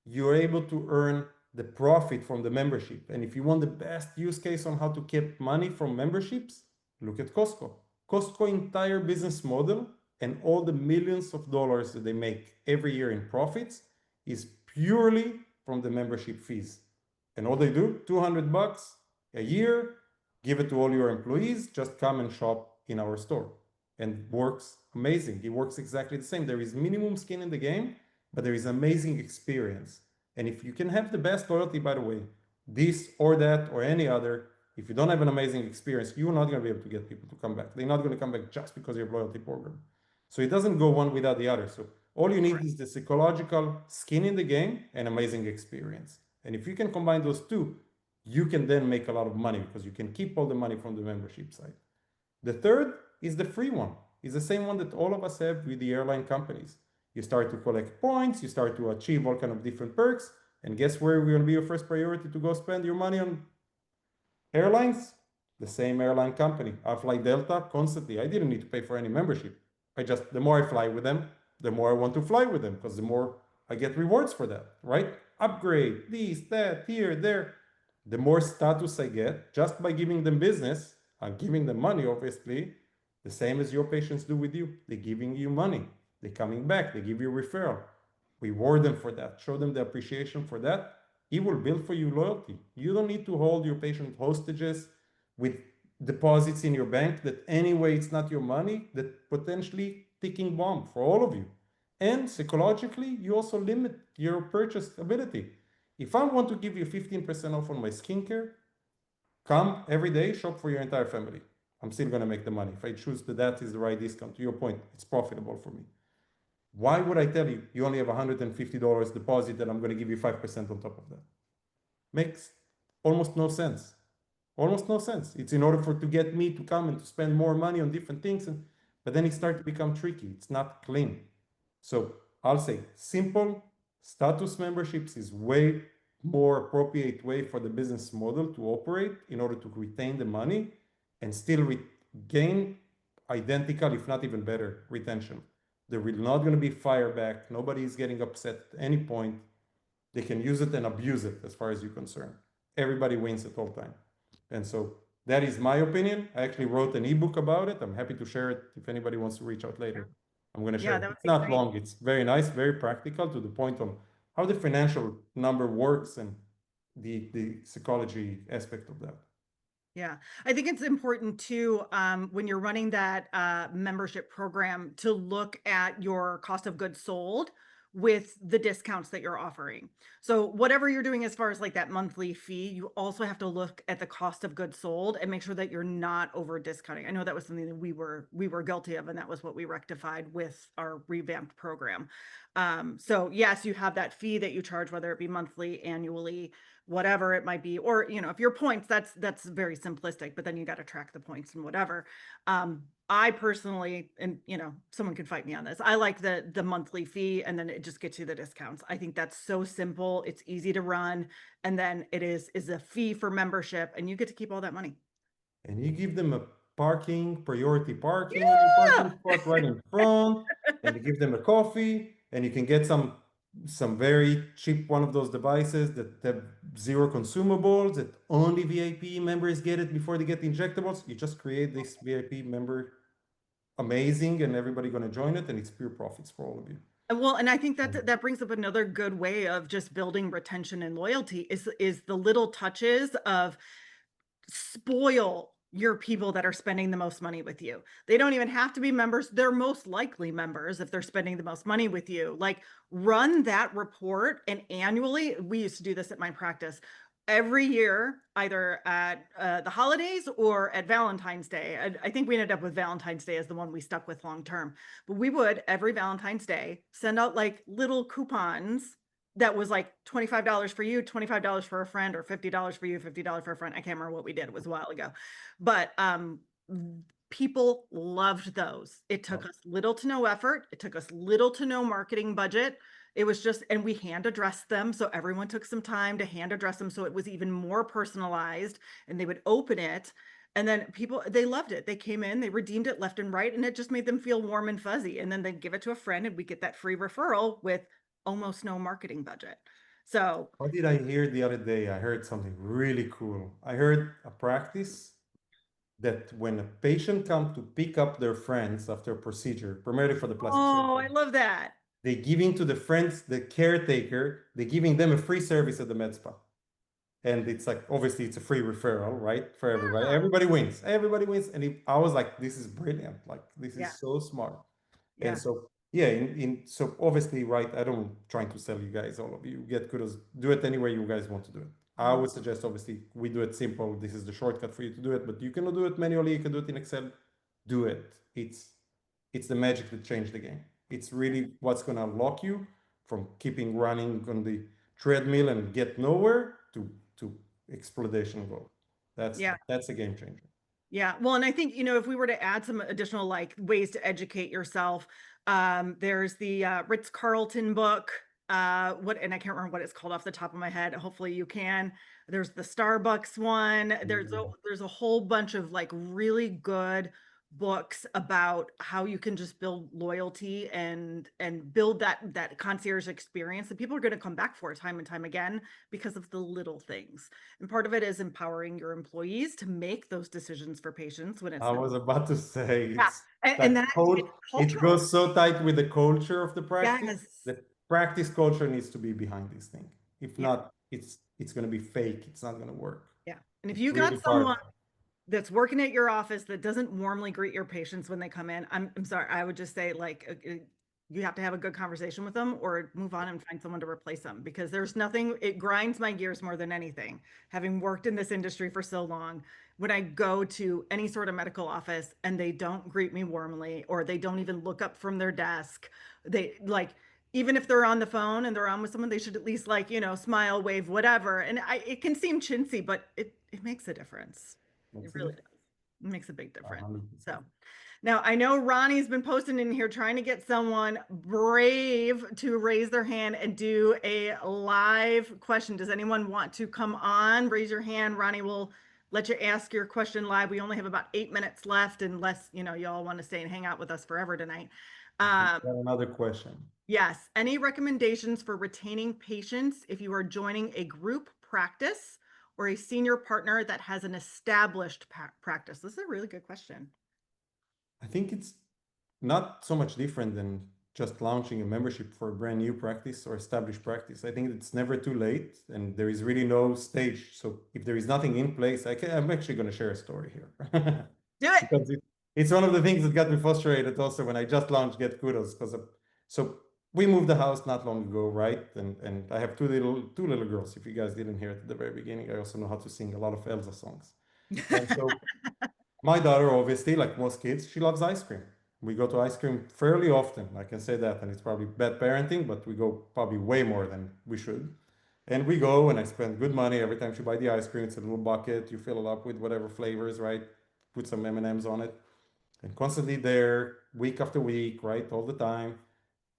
you're able to earn the profit from the membership. And if you want the best use case on how to keep money from memberships, look at Costco. Costco entire business model and all the millions of dollars that they make every year in profits is purely from the membership fees. And all they do, $200 a year, give it to all your employees, just come and shop in our store. And works amazing. It works exactly the same. There is minimum skin in the game, but there is amazing experience. And if you can have the best loyalty, by the way, this or that or any other, if you don't have an amazing experience, you're not going to be able to get people to come back. They're not going to come back just because of your loyalty program. So it doesn't go one without the other. So all you need is the psychological skin in the game and amazing experience. And if you can combine those two, you can then make a lot of money because you can keep all the money from the membership side. The third is the free one. It's the same one that all of us have with the airline companies. You start to collect points, you start to achieve all kind of different perks, and guess where will be your first priority to go spend your money on? Airlines, the same airline company. I fly Delta constantly. I didn't need to pay for any membership. The more I fly with them, the more I want to fly with them because the more I get rewards for that, right? Upgrade, this, that, here, there. The more status I get just by giving them business, I'm giving them money, obviously, the same as your patients do with you. They're giving you money. They're coming back. They give you a referral. Reward them for that. Show them the appreciation for that. It will build for you loyalty. You don't need to hold your patient hostages with deposits in your bank that anyway it's not your money, that potentially ticking bomb for all of you. And psychologically, you also limit your purchase ability. If I want to give you 15% off on my skincare, come every day, shop for your entire family. I'm still going to make the money. If I choose that is the right discount, to your point, it's profitable for me. Why would I tell you you only have $150 deposit and I'm going to give you 5% on top of that? Makes almost no sense. Almost no sense. It's in order to get me to come and to spend more money on different things, but then it starts to become tricky. It's not clean. So I'll say simple status memberships is way more appropriate way for the business model to operate in order to retain the money and still gain identical, if not even better, retention. They're not going to be fired back. Nobody is getting upset at any point. They can use it and abuse it as far as you're concerned. Everybody wins at all time. And so that is my opinion. I actually wrote an ebook about it. I'm happy to share it if anybody wants to reach out later. I'm going to share it. It's not long. It's very nice, very practical to the point on how the financial number works and the psychology aspect of that. Yeah, I think it's important too, when you're running that membership program to look at your cost of goods sold with the discounts that you're offering. So whatever you're doing as far as like that monthly fee, you also have to look at the cost of goods sold and make sure that you're not over discounting. I know that was something that we were guilty of, and that was what we rectified with our revamped program. So yes, you have that fee that you charge, whether it be monthly, annually, whatever it might be, or if your points, that's very simplistic, but then you got to track the points and whatever. I personally, and someone can fight me on this, I like the monthly fee, and then it just gets you the discounts. I think that's so simple, it's easy to run, and then it is a fee for membership, and you get to keep all that money. And you give them a priority parking on your Yeah. parking spot right in front, and you give them a coffee, and you can get some very cheap one of those devices that have zero consumables, that only VIP members get it before they get the injectables. You just create this VIP member amazing, and everybody going to join it, and it's pure profits for all of you. Well, and I think that brings up another good way of just building retention and loyalty is the little touches of spoil your people that are spending the most money with you. They don't even have to be members. They're most likely members if they're spending the most money with you. Like, run that report, and annually, we used to do this at my practice. Every year, either at the holidays or at Valentine's Day. I think we ended up with Valentine's Day as the one we stuck with long term. But we would, every Valentine's Day, send out like little coupons that was like $25 for you, $25 for a friend, or $50 for you, $50 for a friend. I can't remember what we did. It was a while ago. But people loved those. It took us little to no effort. It took us little to no marketing budget. It was just, and we hand addressed them. So everyone took some time to hand address them. So it was even more personalized, and they would open it. And then people, they loved it. They came in, they redeemed it left and right, and it just made them feel warm and fuzzy. And then they'd give it to a friend, and we get that free referral with almost no marketing budget. So what did I hear the other day? I heard something really cool. I heard a practice that when a patient comes to pick up their friends after a procedure, primarily for the plastic surgery, I love that. They're giving to the friends, the caretaker, they're giving them a free service at the med spa. And it's like, obviously it's a free referral, right? For everybody. Yeah. Everybody wins. Everybody wins. And I was like, this is brilliant. Like, this is so smart. Yeah. And so, yeah, so obviously, right, I don't trying to sell you guys, all of you, Get Kudos, do it anywhere you guys want to do it. I would suggest, obviously, we do it simple. This is the shortcut for you to do it, but you can do it manually. You can do it in Excel. Do it. It's the magic that changed the game. It's really what's going to unlock you from keeping running on the treadmill and get nowhere to exploitation growth. Yeah. That's a game changer. Yeah. Well, and I think, if we were to add some additional like ways to educate yourself, there's the Ritz-Carlton book. And I can't remember what it's called off the top of my head. Hopefully you can. There's the Starbucks one. There's a whole bunch of like really good books about how you can just build loyalty and build that concierge experience that people are going to come back for time and time again because of the little things. And part of it is empowering your employees to make those decisions for patients when it's I was about to say yeah. it's And that that it's code, it cultural. goes so tight with the culture of the practice. Yes. The practice culture needs to be behind this thing. If Yeah. not, it's gonna be fake. It's not gonna work. Yeah. And if It's you got really someone hard. that's working at your office that doesn't warmly greet your patients when they come in, I'm sorry, I would just say like you have to have a good conversation with them or move on and find someone to replace them because there's nothing, it grinds my gears more than anything. Having worked in this industry for so long, when I go to any sort of medical office and they don't greet me warmly or they don't even look up from their desk, they like even if they're on the phone and they're on with someone, they should at least like, smile, wave, whatever. And it can seem chintzy, but it makes a difference. It That's really it. does. It makes a big difference. 100%. So now I know Ronnie's been posting in here trying to get someone brave to raise their hand and do a live question. Does anyone want to come on? Raise your hand. Ronnie will let you ask your question live. We only have about 8 minutes left unless, y'all want to stay and hang out with us forever tonight. Got another question. Yes. Any recommendations for retaining patients if you are joining a group practice or a senior partner that has an established practice? This is a really good question. I think it's not so much different than just launching a membership for a brand new practice or established practice. I think it's never too late and there is really no stage. So if there is nothing in place, I'm actually going to share a story here. Do it. Because it's one of the things that got me frustrated also when I just launched Get Kudos. So we moved the house not long ago, right? And I have two little girls. If you guys didn't hear it at the very beginning, I also know how to sing a lot of Elsa songs. And so my daughter, obviously, like most kids, she loves ice cream. We go to ice cream fairly often. I can say that, and it's probably bad parenting, but we go probably way more than we should. And we go, and I spend good money every time she buy the ice cream. It's a little bucket. You fill it up with whatever flavors, right? Put some M&Ms on it, and constantly there, week after week, right, all the time.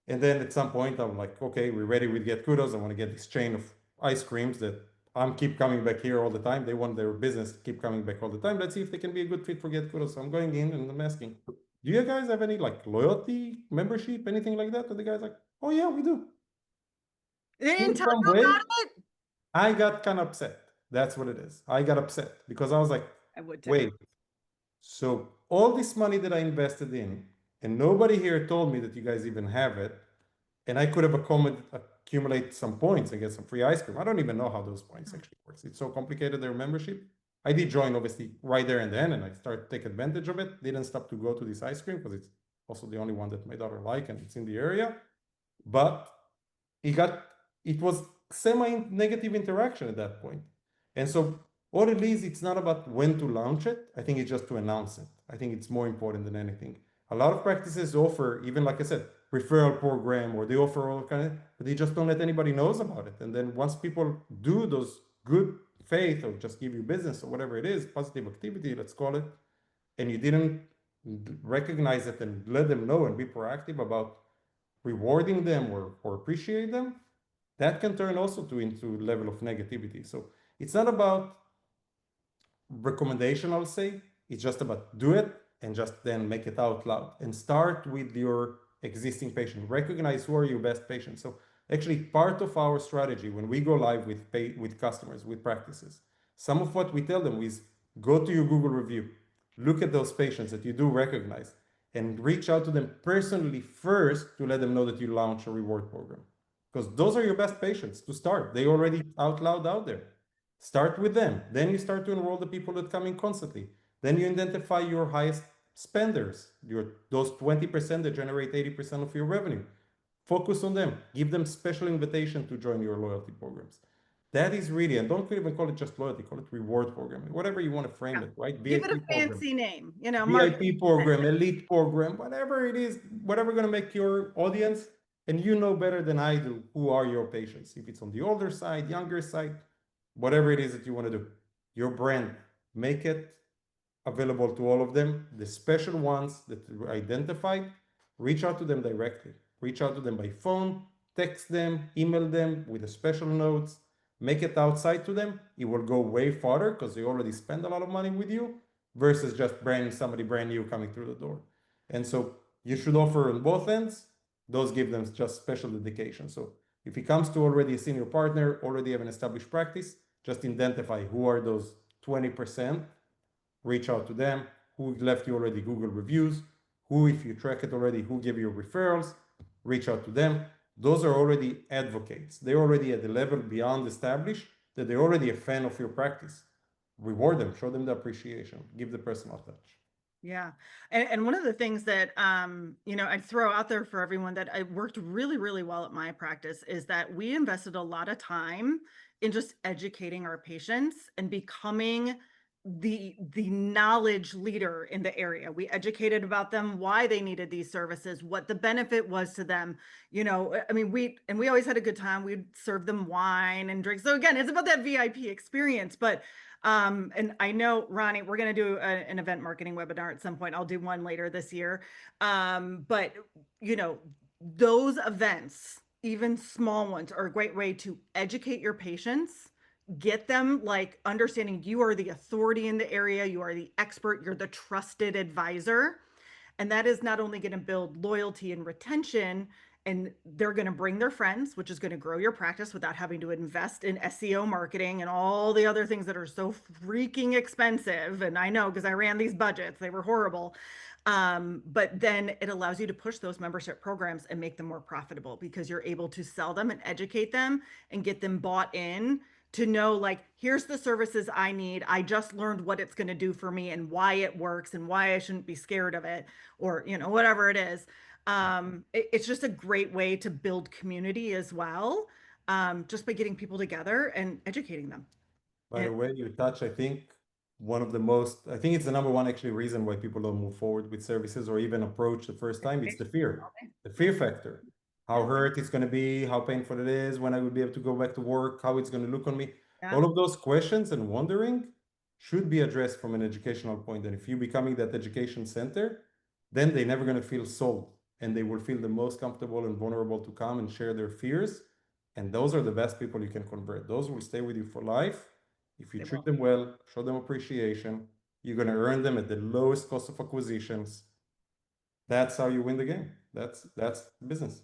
And then at some point, I'm like, okay, we're ready with Get Kudos. I want to get this chain of ice creams that I'm keep coming back here all the time. They want their business to keep coming back all the time. Let's see if they can be a good fit for Get Kudos. So I'm going in and I'm asking, do you guys have any like loyalty membership, anything like that? And the guy's like, oh yeah, we do. They In didn't tell some you way, about it? I got kind of upset. That's what it is. I got upset because I was like, I would too. wait, so all this money that I invested in, and nobody here told me that you guys even have it, and I could have accumulate some points and get some free ice cream. I don't even know how those points actually works. It's so complicated, their membership. I did join obviously right there and then, and I started to take advantage of it. Didn't stop to go to this ice cream because it's also the only one that my daughter like and it's in the area. But it was semi-negative interaction at that point. And so all it is, it's not about when to launch it. I think it's just to announce it. I think it's more important than anything. A lot of practices offer, even like I said, referral program, or they offer all kind of, but they just don't let anybody knows about it. And then once people do those good faith or just give you business or whatever it is, positive activity, let's call it, and you didn't recognize it and let them know and be proactive about rewarding them or appreciate them, that can turn also into level of negativity. So it's not about recommendation, I'll say. It's just about do it and just then make it out loud and start with your existing patient. Recognize who are your best patients. So actually part of our strategy when we go live with customers, with practices, some of what we tell them is go to your Google review, look at those patients that you do recognize and reach out to them personally first to let them know that you launch a reward program. Because those are your best patients to start. They already out loud out there. Start with them. Then you start to enroll the people that come in constantly. Then you identify your highest spenders, those 20% that generate 80% of your revenue. Focus on them. Give them special invitation to join your loyalty programs. That is really, and don't even call it just loyalty, call it reward program, whatever you want to frame Yeah. it, right? Give it a VIP program, fancy name, VIP program, elite program, whatever it is, whatever going to make your audience, and you know better than I do who are your patients. If it's on the older side, younger side, whatever it is that you want to do, your brand, make it available to all of them. The special ones that were identified, reach out to them directly. Reach out to them by phone, text them, email them with the special notes, make it outside to them. It will go way farther because they already spend a lot of money with you versus just somebody brand new coming through the door. And so you should offer on both ends. Those give them just special dedication. So if it comes to already a senior partner, already have an established practice, just identify who are those 20%, reach out to them, who left you already Google reviews, who, if you track it already, who gave you referrals, reach out to them. Those are already advocates. They're already at the level beyond established that they're already a fan of your practice. Reward them, show them the appreciation, give the personal touch. Yeah. And one of the things that, I'd throw out there for everyone that I worked really, really well at my practice is that we invested a lot of time in just educating our patients and becoming the knowledge leader in the area. We educated about them, why they needed these services, what the benefit was to them. I mean, we always had a good time. We'd serve them wine and drinks. So again, it's about that VIP experience, but and I know, Ronnie, we're going to do an event marketing webinar at some point. I'll do one later this year. But those events, even small ones, are a great way to educate your patients, get them like understanding you are the authority in the area, you are the expert, you're the trusted advisor. And that is not only going to build loyalty and retention, and they're going to bring their friends, which is going to grow your practice without having to invest in SEO marketing and all the other things that are so freaking expensive. And I know because I ran these budgets, they were horrible. But then it allows you to push those membership programs and make them more profitable because you're able to sell them and educate them and get them bought in to know, like, here's the services I need. I just learned what it's going to do for me and why it works and why I shouldn't be scared of it, or whatever it is. It's just a great way to build community as well, just by getting people together and educating them. By And the way, you touch, I think, one of the most, I think it's the number one actually reason why people don't move forward with services or even approach the first time. It's the fear factor. How yeah, hurt it's going to be, how painful it is, when I will be able to go back to work, how it's going to look on me. yeah, All of those questions and wondering should be addressed from an educational point. And if you're becoming that education center, then they're never going to feel sold and they will feel the most comfortable and vulnerable to come and share their fears. And those are the best people you can convert. Those will stay with you for life if you they treat will. them well, show them appreciation, you're going to earn them at the lowest cost of acquisitions. That's how you win the game. That's business.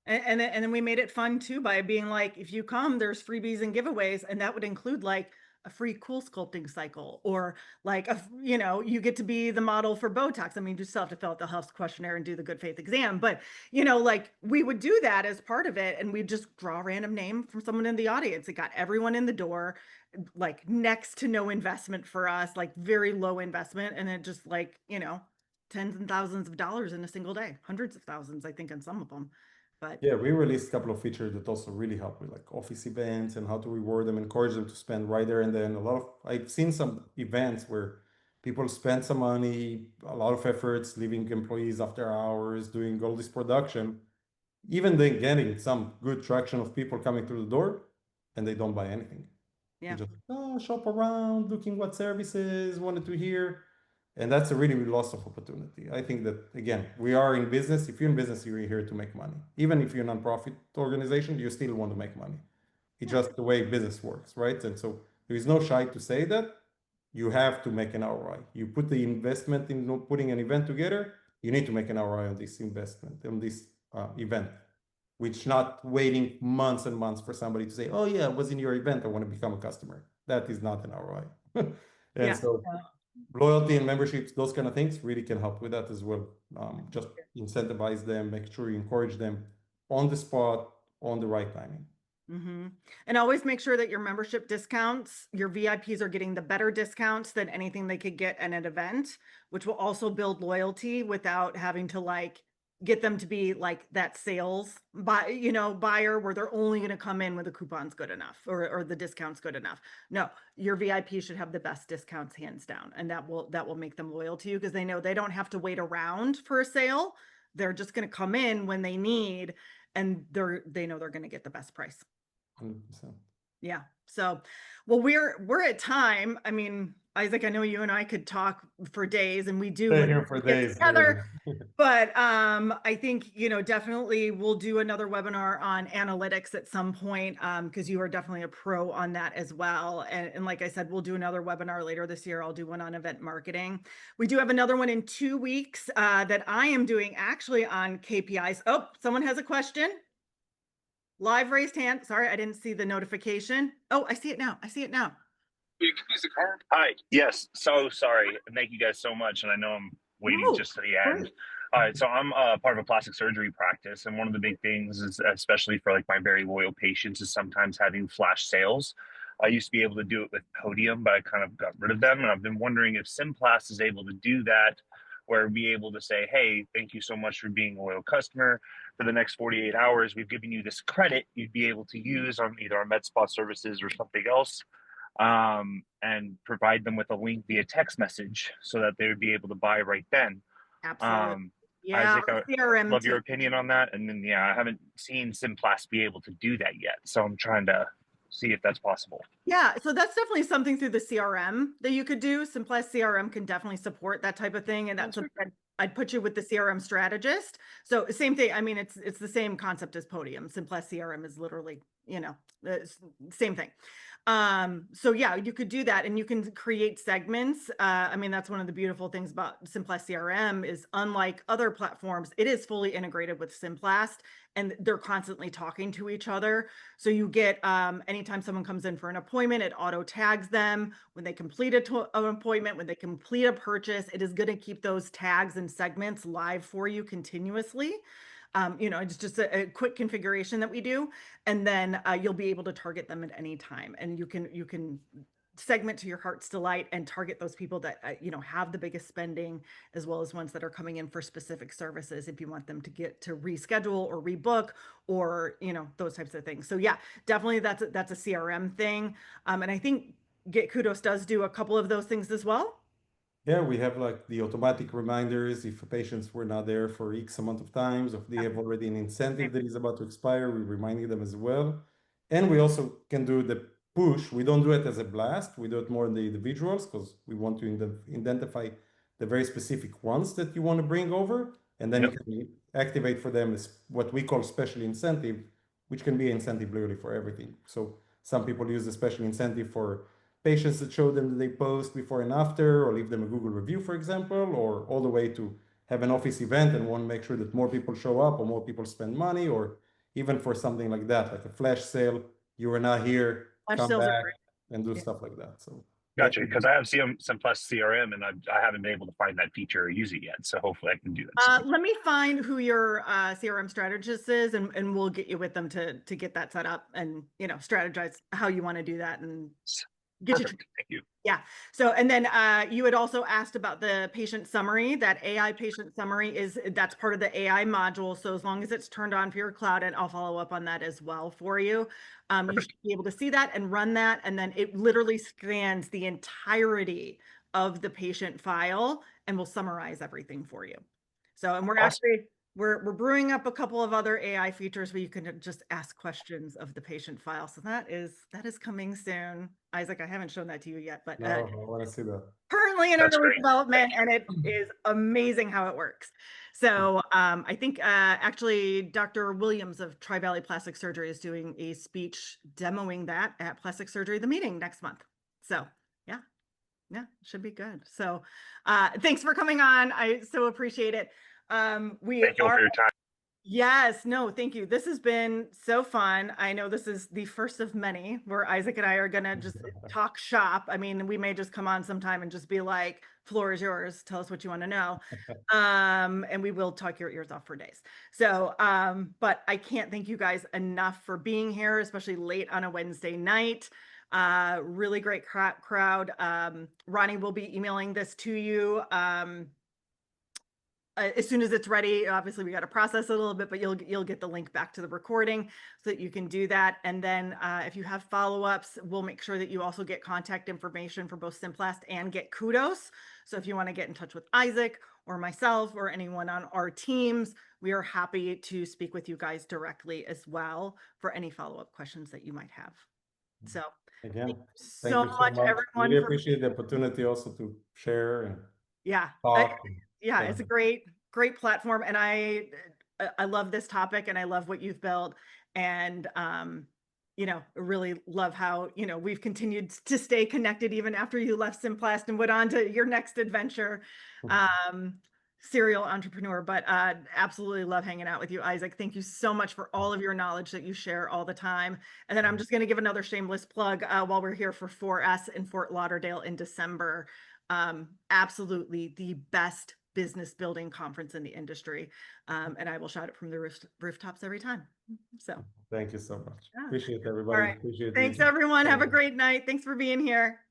And then we made it fun too by being like, if you come, there's freebies and giveaways, and that would include like a free cool sculpting cycle, or like you get to be the model for Botox. I mean, you still have to fill out the health questionnaire and do the good faith exam, but like we would do that as part of it, and we'd just draw a random name from someone in the audience. It got everyone in the door, like next to no investment for us, like very low investment, and it just like tens and thousands of dollars in a single day, hundreds of thousands, I think, on some of them. But Yeah, we released a couple of features that also really help with like office events and how to reward them, encourage them to spend right there and then. I've seen some events where people spend some money, a lot of efforts, leaving employees after hours, doing all this production, even then getting some good traction of people coming through the door and they don't buy anything. They yeah, just shop around, looking what services, wanted to hear. And that's a really loss of opportunity. I think that, again, we are in business. If you're in business, you're here to make money. Even if you're a nonprofit organization, you still want to make money. It's yeah, just the way business works, right? And so there is no shy to say that you have to make an ROI. You put the investment in putting an event together, you need to make an ROI on this investment, on this event, which not waiting months and months for somebody to say, oh yeah, I was in your event, I want to become a customer. That is not an ROI. And yeah. so loyalty and memberships, those kind of things really can help with that as well. Just incentivize them, make sure you encourage them on the spot, on the right timing. Mm-hmm. And always make sure that your membership discounts, your VIPs are getting the better discounts than anything they could get at an event, which will also build loyalty without having to like get them to be like that sales buyer where they're only going to come in when the coupon's good enough, or the discount's good enough. No, your VIP should have the best discounts hands down, and that will make them loyal to you because they know they don't have to wait around for a sale. They're just going to come in when they need, and they know they're going to get the best price. 100%. Yeah. So, well, we're at time. I mean, Isaac, I know you and I could talk for days, and we do Stay when here for we get days, together. literally. But I think, definitely we'll do another webinar on analytics at some point, because you are definitely a pro on that as well. And like I said, we'll do another webinar later this year. I'll do one on event marketing. We do have another one in 2 weeks that I am doing actually on KPIs. Oh, someone has a question. Live raised hand. Sorry, I didn't see the notification. Oh, I see it now. I see it now. You can use the card. Hi. Yes. So sorry. Thank you guys so much. And I know I'm waiting No, just to the great. end. All right. So I'm part of a plastic surgery practice, and one of the big things is, especially for like my very loyal patients, is sometimes having flash sales. I used to be able to do it with Podium, but I kind of got rid of them. And I've been wondering if Simplast is able to do that, where be able to say, "Hey, thank you so much for being a loyal customer. For the next 48 hours, we've given you this credit you'd be able to use on either our MedSpa services or something else." And provide them with a link via text message so that they would be able to buy right then. Absolutely. Um, Yeah, Isaac, our I CRM love your team. opinion on that. And then, yeah, I haven't seen Simplast be able to do that yet. So I'm trying to see if that's possible. Yeah, so that's definitely something through the CRM that you could do. Simplest CRM can definitely support that type of thing, and that's something I'd put you with the CRM strategist. So same thing. I mean, it's the same concept as Podium. Simplest CRM is literally, the same thing. So yeah, you could do that, and you can create segments. I mean, that's one of the beautiful things about Simplast CRM is, unlike other platforms, it is fully integrated with Simplast, and they're constantly talking to each other. So you get, anytime someone comes in for an appointment, it auto tags them when they complete an appointment, when they complete a purchase. It is going to keep those tags and segments live for you continuously. It's just a quick configuration that we do, and then you'll be able to target them at any time, and you can segment to your heart's delight and target those people that have the biggest spending, as well as ones that are coming in for specific services if you want them to get to reschedule or rebook, or those types of things. So yeah, definitely that's a CRM thing. And I think Get Kudos does do a couple of those things as well. Yeah, we have like the automatic reminders if patients were not there for X amount of times, if they have already an incentive that is about to expire, we're reminding them as well. And we also can do the push. We don't do it as a blast. We do it more in the individuals because we want to identify the very specific ones that you want to bring over. And then you Yep. can activate for them as what we call special incentive, which can be incentive literally for everything. So some people use the special incentive for patients that show them that they post before and after, or leave them a Google review, for example, or all the way to have an office event and want to make sure that more people show up or more people spend money, or even for something like that, like a flash sale. You were not here, Flash come sales are back great. and do Yeah. stuff like that. So Gotcha. definitely. Because I have Simplast CRM, and I haven't been able to find that feature or use it yet. So hopefully I can do that soon. Let me find who your CRM strategist is, and we'll get you with them to get that set up, and strategize how you want to do that, and get you. Perfect. Thank you. Yeah. So, and then you had also asked about the patient summary. That AI patient summary that's part of the AI module. So as long as it's turned on for your cloud, and I'll follow up on that as well for you, you should be able to see that and run that. And then it literally scans the entirety of the patient file and will summarize everything for you. So, and we're Awesome. actually, we're brewing up a couple of other AI features where you can just ask questions of the patient file. So that is coming soon. Isaac, I haven't shown that to you yet, but No, I want to see that. currently in That's early great. development, and it is amazing how it works. So I think actually Dr. Williams of Tri Valley Plastic Surgery is doing a speech demoing that at Plastic Surgery the Meeting next month. So yeah, should be good. So thanks for coming on. I so appreciate it. We Thank you all are. for your time. Yes, no, thank you. This has been so fun. I know this is the first of many where Isaac and I are going to just talk shop. I mean, we may just come on sometime and just be like, floor is yours. Tell us what you want to know. And we will talk your ears off for days. So, but I can't thank you guys enough for being here, especially late on a Wednesday night. Really great crowd. Ronnie will be emailing this to you. As soon as it's ready. Obviously we got to process it a little bit, but you'll get the link back to the recording so that you can do that. And then if you have follow-ups, we'll make sure that you also get contact information for both Simplast and Get Kudos. So if you want to get in touch with Isaac or myself or anyone on our teams, we are happy to speak with you guys directly as well for any follow-up questions that you might have. So Again, thank you thank so you so much, much. everyone, Really for appreciate the opportunity also to share and yeah. talk. Yeah, it's a great platform, and I love this topic, and I love what you've built, and you know, really love how, you know, we've continued to stay connected even after you left Simplast and went on to your next adventure. Serial entrepreneur, but absolutely love hanging out with you, Isaac. Thank you so much for all of your knowledge that you share all the time. And then I'm just going to give another shameless plug while we're here for 4S in Fort Lauderdale in December. Absolutely the best business building conference in the industry. And I will shout it from the rooftops every time. So Thank you so much. yeah. Appreciate All everybody. right. Appreciate Thanks, you. everyone. Have a Thank you. great night. Thanks for being here.